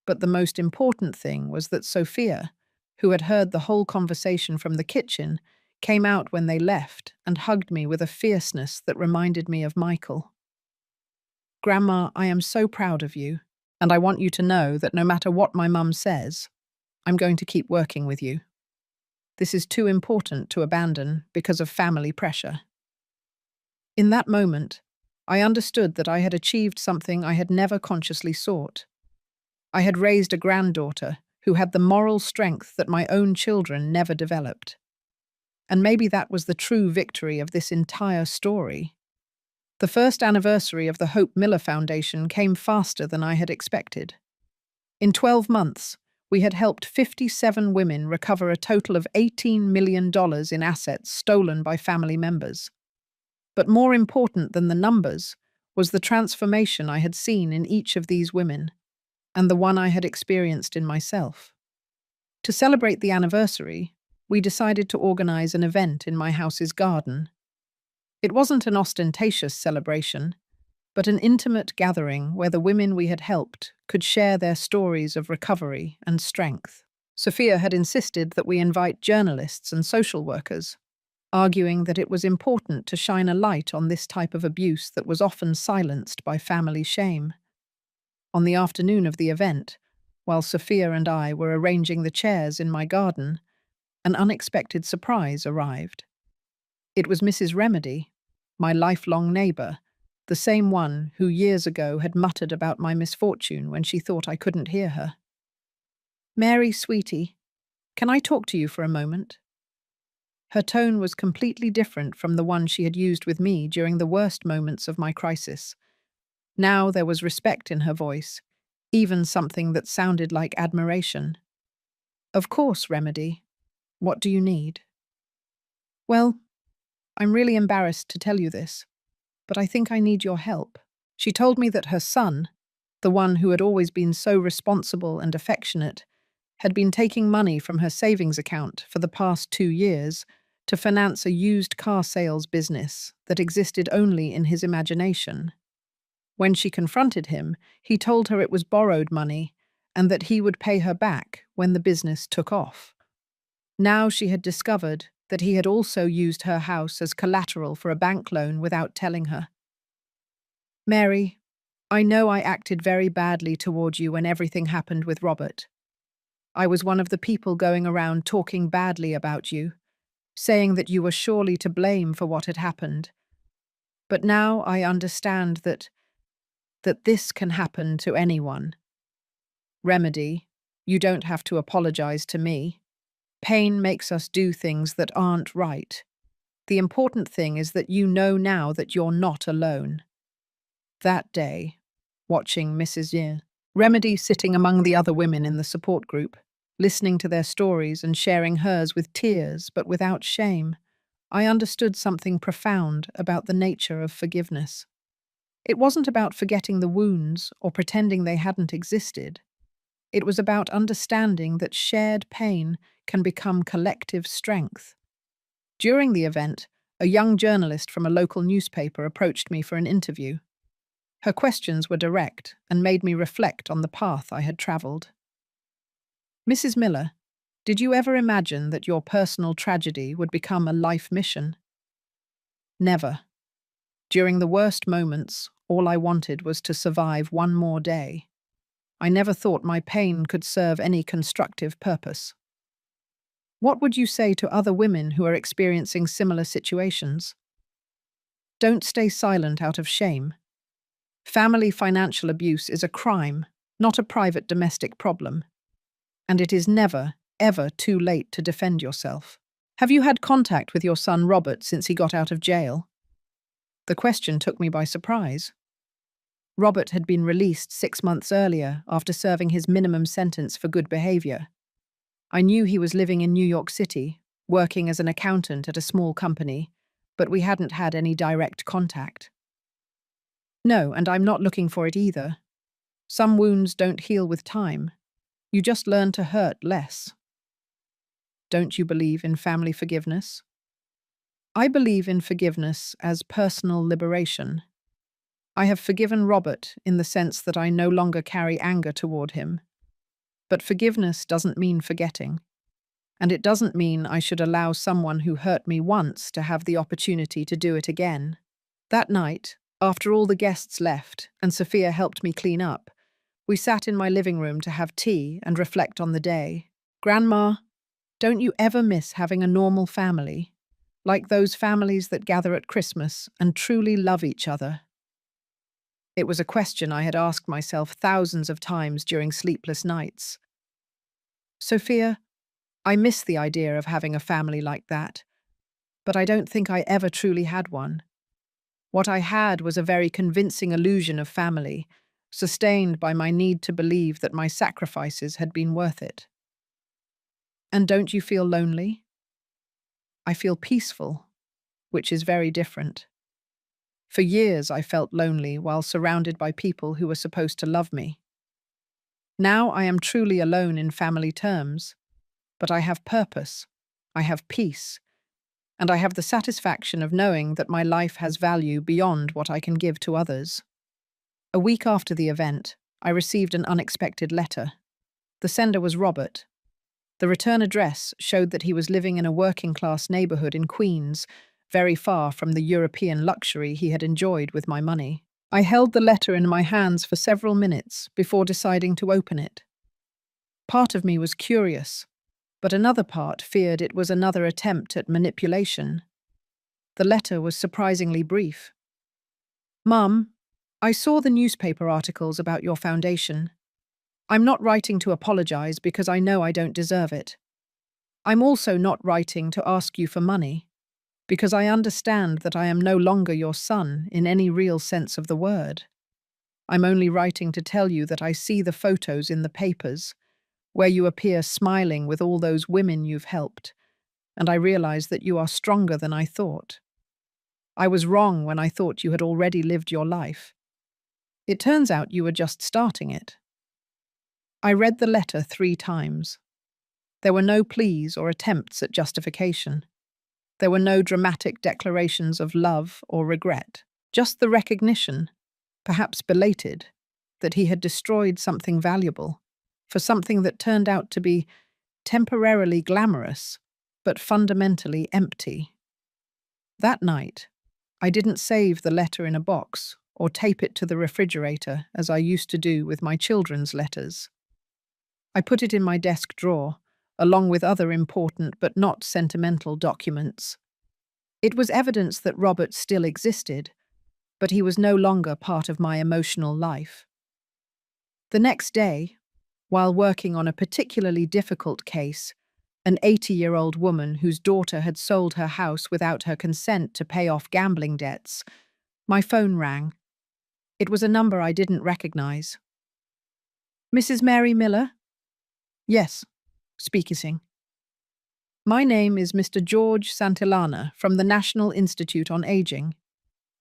But the most important thing was that Sophia, who had heard the whole conversation from the kitchen, came out when they left and hugged me with a fierceness that reminded me of Michael. "Grandma, I am so proud of you, and I want you to know that no matter what my mum says, I'm going to keep working with you. This is too important to abandon because of family pressure." In that moment, I understood that I had achieved something I had never consciously sought. I had raised a granddaughter who had the moral strength that my own children never developed. And maybe that was the true victory of this entire story. The first anniversary of the Hope Miller Foundation came faster than I had expected. In 12 months, we had helped 57 women recover a total of $18 million in assets stolen by family members. But more important than the numbers was the transformation I had seen in each of these women, and the one I had experienced in myself. To celebrate the anniversary, we decided to organize an event in my house's garden. It wasn't an ostentatious celebration, but an intimate gathering where the women we had helped could share their stories of recovery and strength. Sophia had insisted that we invite journalists and social workers, arguing that it was important to shine a light on this type of abuse that was often silenced by family shame. On the afternoon of the event, while Sophia and I were arranging the chairs in my garden, an unexpected surprise arrived. It was Mrs. Remedy, my lifelong neighbour, the same one who years ago had muttered about my misfortune when she thought I couldn't hear her. "Mary, sweetie, can I talk to you for a moment?" Her tone was completely different from the one she had used with me during the worst moments of my crisis. Now there was respect in her voice, even something that sounded like admiration. "Of course, Remedy. What do you need?" "Well, I'm really embarrassed to tell you this, but I think I need your help." She told me that her son, the one who had always been so responsible and affectionate, had been taking money from her savings account for the past 2 years to finance a used car sales business that existed only in his imagination. When she confronted him, he told her it was borrowed money and that he would pay her back when the business took off. Now she had discovered that he had also used her house as collateral for a bank loan without telling her. "Mary, I know I acted very badly toward you when everything happened with Robert. I was one of the people going around talking badly about you, saying that you were surely to blame for what had happened. But now I understand that this can happen to anyone. Remedy, you don't have to apologize to me. Pain makes us do things that aren't right. The important thing is that you know now that you're not alone." That day, watching Mrs. Remedy sitting among the other women in the support group, listening to their stories and sharing hers with tears but without shame, I understood something profound about the nature of forgiveness. It wasn't about forgetting the wounds or pretending they hadn't existed. It was about understanding that shared pain can become collective strength. During the event, a young journalist from a local newspaper approached me for an interview. Her questions were direct and made me reflect on the path I had travelled. "Mrs. Miller, did you ever imagine that your personal tragedy would become a life mission?" "Never. During the worst moments, all I wanted was to survive one more day. I never thought my pain could serve any constructive purpose." What would you say to other women who are experiencing similar situations? Don't stay silent out of shame. Family financial abuse is a crime, not a private domestic problem. And it is never, ever too late to defend yourself. Have you had contact with your son Robert since he got out of jail? The question took me by surprise. Robert had been released 6 months earlier after serving his minimum sentence for good behavior. I knew he was living in New York City, working as an accountant at a small company, but we hadn't had any direct contact. No, and I'm not looking for it either. Some wounds don't heal with time. You just learn to hurt less. Don't you believe in family forgiveness? I believe in forgiveness as personal liberation. I have forgiven Robert in the sense that I no longer carry anger toward him. But forgiveness doesn't mean forgetting. And it doesn't mean I should allow someone who hurt me once to have the opportunity to do it again. That night, after all the guests left and Sophia helped me clean up, we sat in my living room to have tea and reflect on the day. "Grandma, don't you ever miss having a normal family, like those families that gather at Christmas and truly love each other?" It was a question I had asked myself thousands of times during sleepless nights. Sophia, I miss the idea of having a family like that, but I don't think I ever truly had one. What I had was a very convincing illusion of family, sustained by my need to believe that my sacrifices had been worth it. And don't you feel lonely? I feel peaceful, which is very different. For years, I felt lonely while surrounded by people who were supposed to love me. Now I am truly alone in family terms, but I have purpose, I have peace, and I have the satisfaction of knowing that my life has value beyond what I can give to others. A week after the event, I received an unexpected letter. The sender was Robert. The return address showed that he was living in a working-class neighborhood in Queens, very far from the European luxury he had enjoyed with my money. I held the letter in my hands for several minutes before deciding to open it. Part of me was curious, but another part feared it was another attempt at manipulation. The letter was surprisingly brief. "Mum, I saw the newspaper articles about your foundation. I'm not writing to apologize because I know I don't deserve it. I'm also not writing to ask you for money, because I understand that I am no longer your son in any real sense of the word. I'm only writing to tell you that I see the photos in the papers, where you appear smiling with all those women you've helped, and I realize that you are stronger than I thought. I was wrong when I thought you had already lived your life. It turns out you were just starting it." I read the letter 3 times. There were no pleas or attempts at justification. There were no dramatic declarations of love or regret, just the recognition, perhaps belated, that he had destroyed something valuable, for something that turned out to be temporarily glamorous, but fundamentally empty. That night, I didn't save the letter in a box or tape it to the refrigerator as I used to do with my children's letters. I put it in my desk drawer, along with other important but not sentimental documents. It was evidence that Robert still existed, but he was no longer part of my emotional life. The next day, while working on a particularly difficult case, an 80-year-old woman whose daughter had sold her house without her consent to pay off gambling debts, my phone rang. It was a number I didn't recognize. "Mrs. Mary Miller?" "Yes, speaking." "My name is Mr. George Santillana from the National Institute on Aging.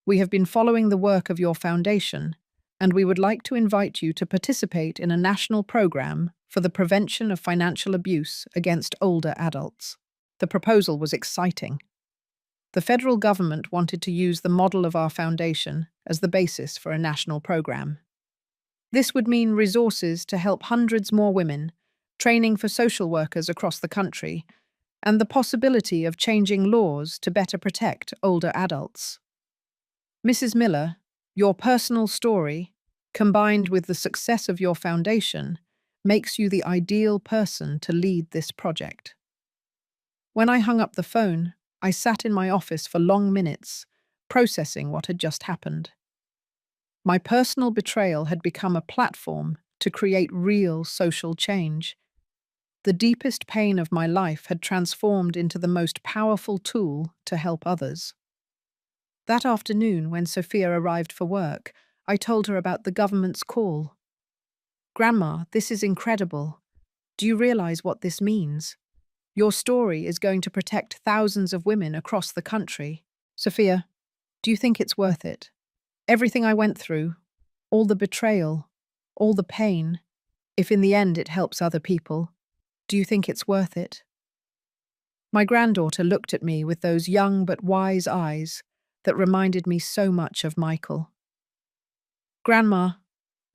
We have been following the work of your foundation, and we would like to invite you to participate in a national program for the prevention of financial abuse against older adults." The proposal was exciting. The federal government wanted to use the model of our foundation as the basis for a national program. This would mean resources to help hundreds more women, training for social workers across the country, and the possibility of changing laws to better protect older adults. Mrs. Miller, your personal story, combined with the success of your foundation, makes you the ideal person to lead this project. When I hung up the phone, I sat in my office for long minutes, processing what had just happened. My personal betrayal had become a platform to create real social change. The deepest pain of my life had transformed into the most powerful tool to help others. That afternoon, when Sophia arrived for work, I told her about the government's call. "Grandma, this is incredible. Do you realize what this means? Your story is going to protect thousands of women across the country. Sophia, do you think it's worth it? Everything I went through, all the betrayal, all the pain, if in the end it helps other people, do you think it's worth it?" My granddaughter looked at me with those young but wise eyes that reminded me so much of Michael. "Grandma,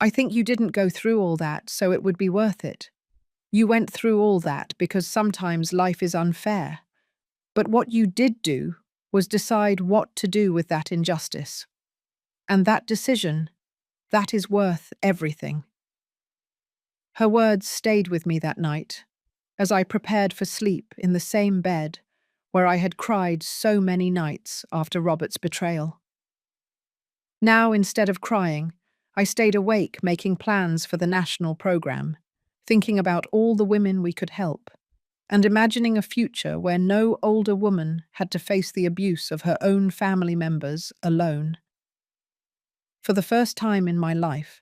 I think you didn't go through all that so it would be worth it. You went through all that because sometimes life is unfair. But what you did do was decide what to do with that injustice. And that decision, that is worth everything." Her words stayed with me that night, as I prepared for sleep in the same bed where I had cried so many nights after Robert's betrayal. Now, instead of crying, I stayed awake making plans for the national program, thinking about all the women we could help, and imagining a future where no older woman had to face the abuse of her own family members alone. For the first time in my life,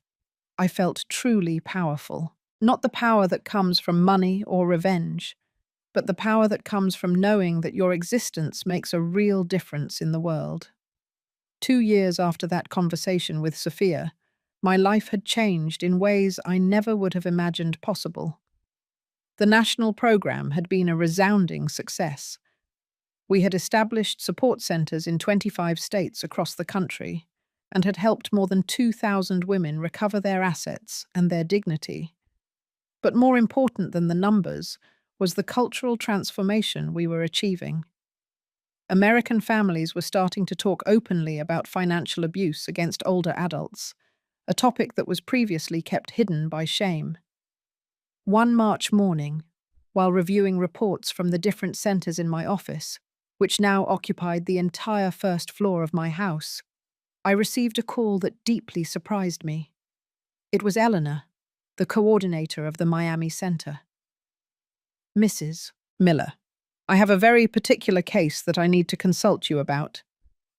I felt truly powerful. Not the power that comes from money or revenge, but the power that comes from knowing that your existence makes a real difference in the world. 2 years after that conversation with Sophia, my life had changed in ways I never would have imagined possible. The national program had been a resounding success. We had established support centers in 25 states across the country and had helped more than 2,000 women recover their assets and their dignity. But more important than the numbers was the cultural transformation we were achieving. American families were starting to talk openly about financial abuse against older adults, a topic that was previously kept hidden by shame. One March morning, while reviewing reports from the different centers in my office, which now occupied the entire first floor of my house, I received a call that deeply surprised me. It was Eleanor, the coordinator of the Miami Center. "Mrs. Miller, I have a very particular case that I need to consult you about.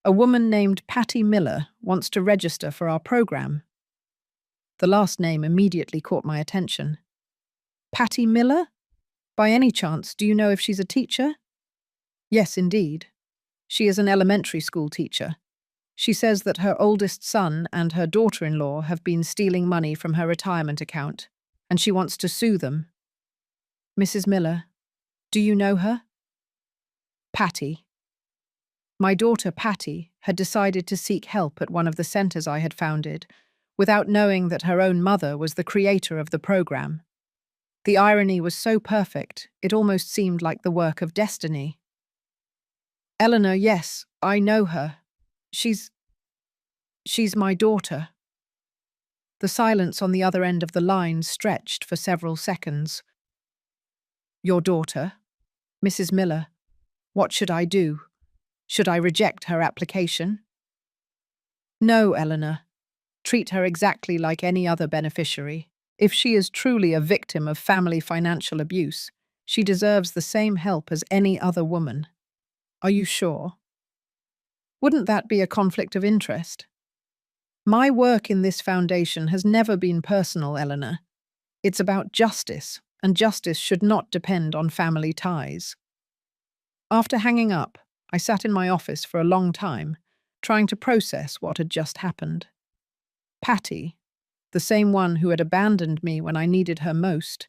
A woman named Patty Miller wants to register for our program." The last name immediately caught my attention. "Patty Miller? By any chance, do you know if she's a teacher?" "Yes, indeed. She is an elementary school teacher. She says that her oldest son and her daughter-in-law have been stealing money from her retirement account, and she wants to sue them." "Mrs. Miller, do you know her?" "Patty. My daughter Patty had decided to seek help at one of the centers I had founded, without knowing that her own mother was the creator of the program. The irony was so perfect, it almost seemed like the work of destiny." "Eleanor, yes, I know her. She's my daughter." The silence on the other end of the line stretched for several seconds. "Your daughter? Mrs. Miller, what should I do? Should I reject her application?" "No, Eleanor. Treat her exactly like any other beneficiary. If she is truly a victim of family financial abuse, she deserves the same help as any other woman." "Are you sure? Wouldn't that be a conflict of interest?" "My work in this foundation has never been personal, Eleanor. It's about justice, and justice should not depend on family ties." After hanging up, I sat in my office for a long time, trying to process what had just happened. Patty, the same one who had abandoned me when I needed her most,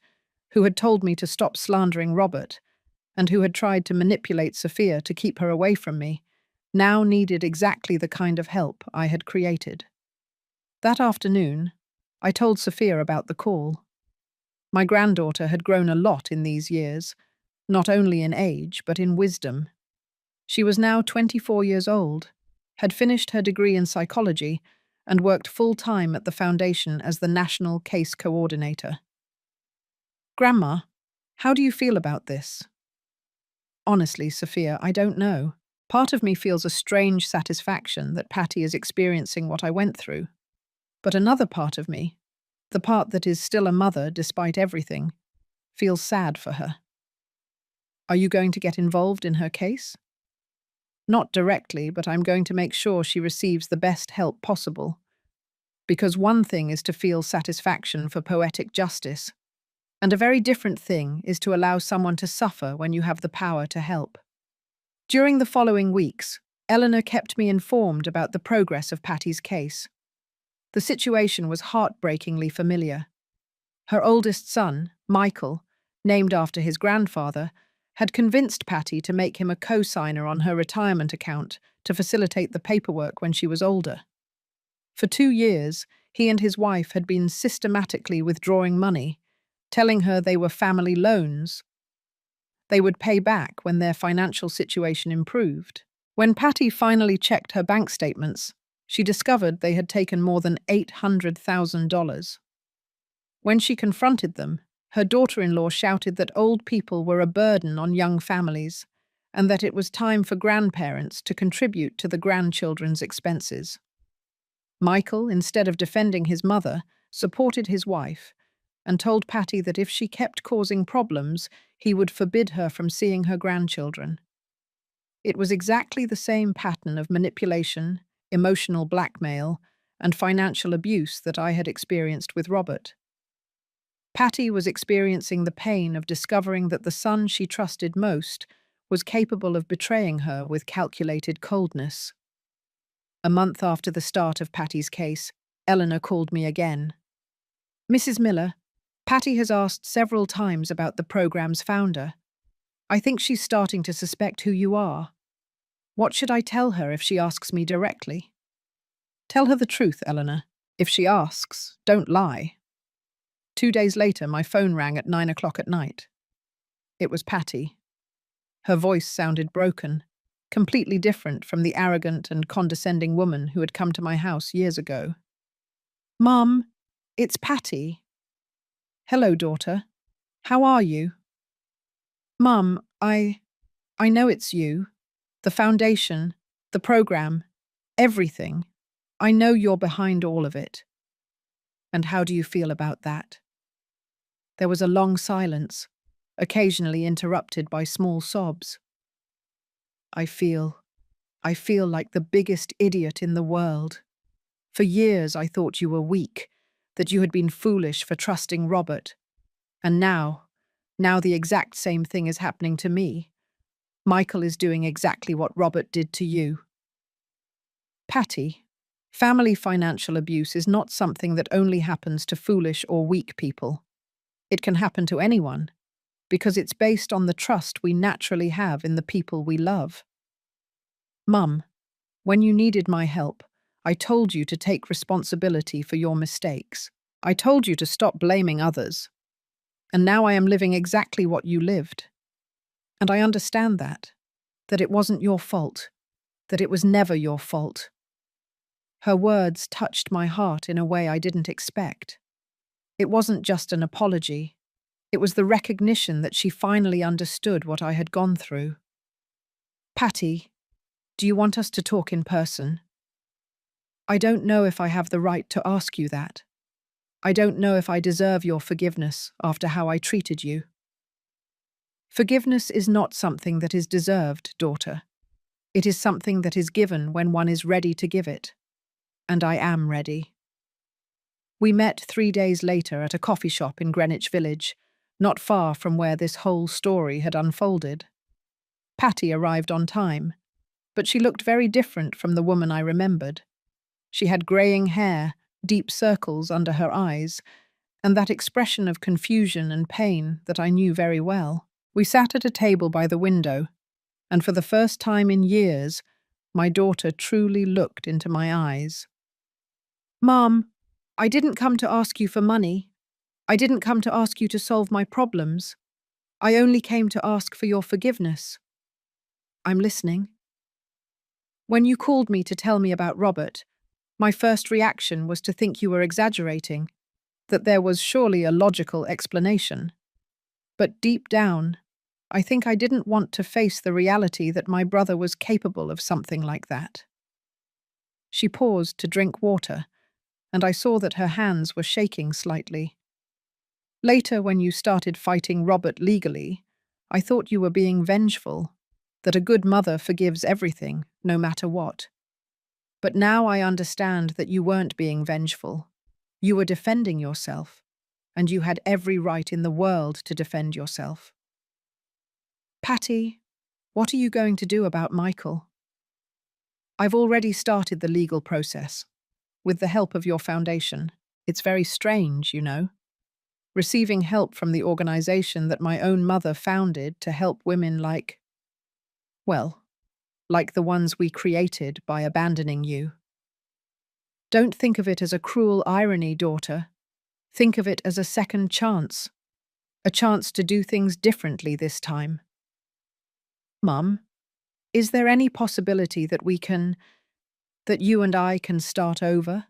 who had told me to stop slandering Robert, and who had tried to manipulate Sophia to keep her away from me, now needed exactly the kind of help I had created. That afternoon, I told Sophia about the call. My granddaughter had grown a lot in these years, not only in age, but in wisdom. She was now 24 years old, had finished her degree in psychology, and worked full-time at the foundation as the National Case Coordinator. "Grandma, how do you feel about this?" "Honestly, Sophia, I don't know. Part of me feels a strange satisfaction that Patty is experiencing what I went through. But another part of me, the part that is still a mother despite everything, feels sad for her." "Are you going to get involved in her case?" "Not directly, but I'm going to make sure she receives the best help possible. Because one thing is to feel satisfaction for poetic justice, and a very different thing is to allow someone to suffer when you have the power to help." During the following weeks, Eleanor kept me informed about the progress of Patty's case. The situation was heartbreakingly familiar. Her oldest son, Michael, named after his grandfather, had convinced Patty to make him a co-signer on her retirement account to facilitate the paperwork when she was older. For 2 years, he and his wife had been systematically withdrawing money, telling her they were family loans. They would pay back when their financial situation improved. When Patty finally checked her bank statements, she discovered they had taken more than $800,000. When she confronted them, her daughter-in-law shouted that old people were a burden on young families, and that it was time for grandparents to contribute to the grandchildren's expenses. Michael, instead of defending his mother, supported his wife, and told Patty that if she kept causing problems, he would forbid her from seeing her grandchildren. It was exactly the same pattern of manipulation, emotional blackmail, and financial abuse that I had experienced with Robert. Patty was experiencing the pain of discovering that the son she trusted most was capable of betraying her with calculated coldness. A month after the start of Patty's case, Eleanor called me again. Mrs. Miller, Patty has asked several times about the program's founder. I think she's starting to suspect who you are. What should I tell her if she asks me directly? Tell her the truth, Eleanor. If she asks, don't lie. 2 days later, my phone rang at 9 o'clock at night. It was Patty. Her voice sounded broken, completely different from the arrogant and condescending woman who had come to my house years ago. Mum, it's Patty. Hello, daughter. How are you? Mum, I know it's you. The foundation, the program, everything. I know you're behind all of it. And how do you feel about that? There was a long silence, occasionally interrupted by small sobs. I feel like the biggest idiot in the world. For years I thought you were weak, that you had been foolish for trusting Robert. And now the exact same thing is happening to me. Michael is doing exactly what Robert did to you. Patty, family financial abuse is not something that only happens to foolish or weak people. It can happen to anyone, because it's based on the trust we naturally have in the people we love. Mum, when you needed my help, I told you to take responsibility for your mistakes. I told you to stop blaming others. And now I am living exactly what you lived. And I understand that it wasn't your fault, that it was never your fault. Her words touched my heart in a way I didn't expect. It wasn't just an apology. It was the recognition that she finally understood what I had gone through. Patty, do you want us to talk in person? I don't know if I have the right to ask you that. I don't know if I deserve your forgiveness after how I treated you. Forgiveness is not something that is deserved, daughter. It is something that is given when one is ready to give it. And I am ready. We met 3 days later at a coffee shop in Greenwich Village, not far from where this whole story had unfolded. Patty arrived on time, but she looked very different from the woman I remembered. She had greying hair, deep circles under her eyes, and that expression of confusion and pain that I knew very well. We sat at a table by the window, and for the first time in years, my daughter truly looked into my eyes. Mom, I didn't come to ask you for money. I didn't come to ask you to solve my problems. I only came to ask for your forgiveness. I'm listening. When you called me to tell me about Robert, my first reaction was to think you were exaggerating, that there was surely a logical explanation. But deep down, I think I didn't want to face the reality that my brother was capable of something like that. She paused to drink water, and I saw that her hands were shaking slightly. Later, when you started fighting Robert legally, I thought you were being vengeful, that a good mother forgives everything, no matter what. But now I understand that you weren't being vengeful. You were defending yourself, and you had every right in the world to defend yourself. Patty, what are you going to do about Michael? I've already started the legal process, with the help of your foundation. It's very strange, you know. Receiving help from the organization that my own mother founded to help women like the ones we created by abandoning you. Don't think of it as a cruel irony, daughter. Think of it as a second chance. A chance to do things differently this time. Mum, is there any possibility that you and I can start over?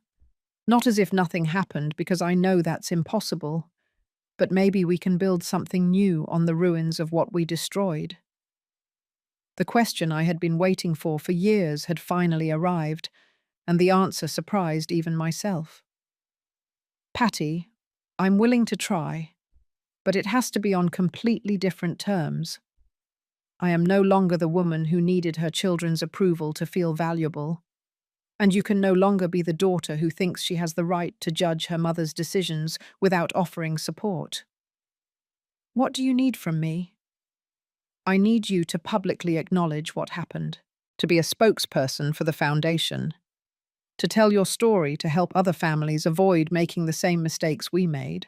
Not as if nothing happened, because I know that's impossible. But maybe we can build something new on the ruins of what we destroyed. The question I had been waiting for years had finally arrived, and the answer surprised even myself. Patty, I'm willing to try, but it has to be on completely different terms. I am no longer the woman who needed her children's approval to feel valuable, and you can no longer be the daughter who thinks she has the right to judge her mother's decisions without offering support. What do you need from me? I need you to publicly acknowledge what happened, to be a spokesperson for the foundation, to tell your story to help other families avoid making the same mistakes we made.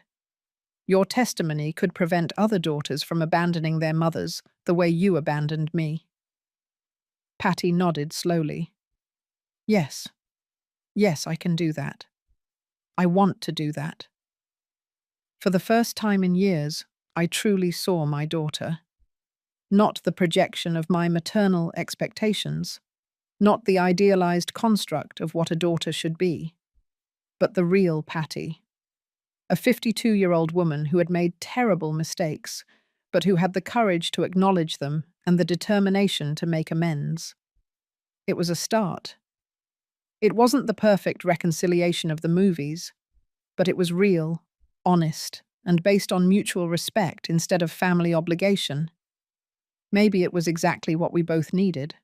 Your testimony could prevent other daughters from abandoning their mothers the way you abandoned me. Patty nodded slowly. Yes, yes, I can do that. I want to do that. For the first time in years, I truly saw my daughter. Not the projection of my maternal expectations, not the idealized construct of what a daughter should be, but the real Patty. A 52-year-old woman who had made terrible mistakes, but who had the courage to acknowledge them and the determination to make amends. It was a start. It wasn't the perfect reconciliation of the movies, but it was real, honest, and based on mutual respect instead of family obligation. Maybe it was exactly what we both needed.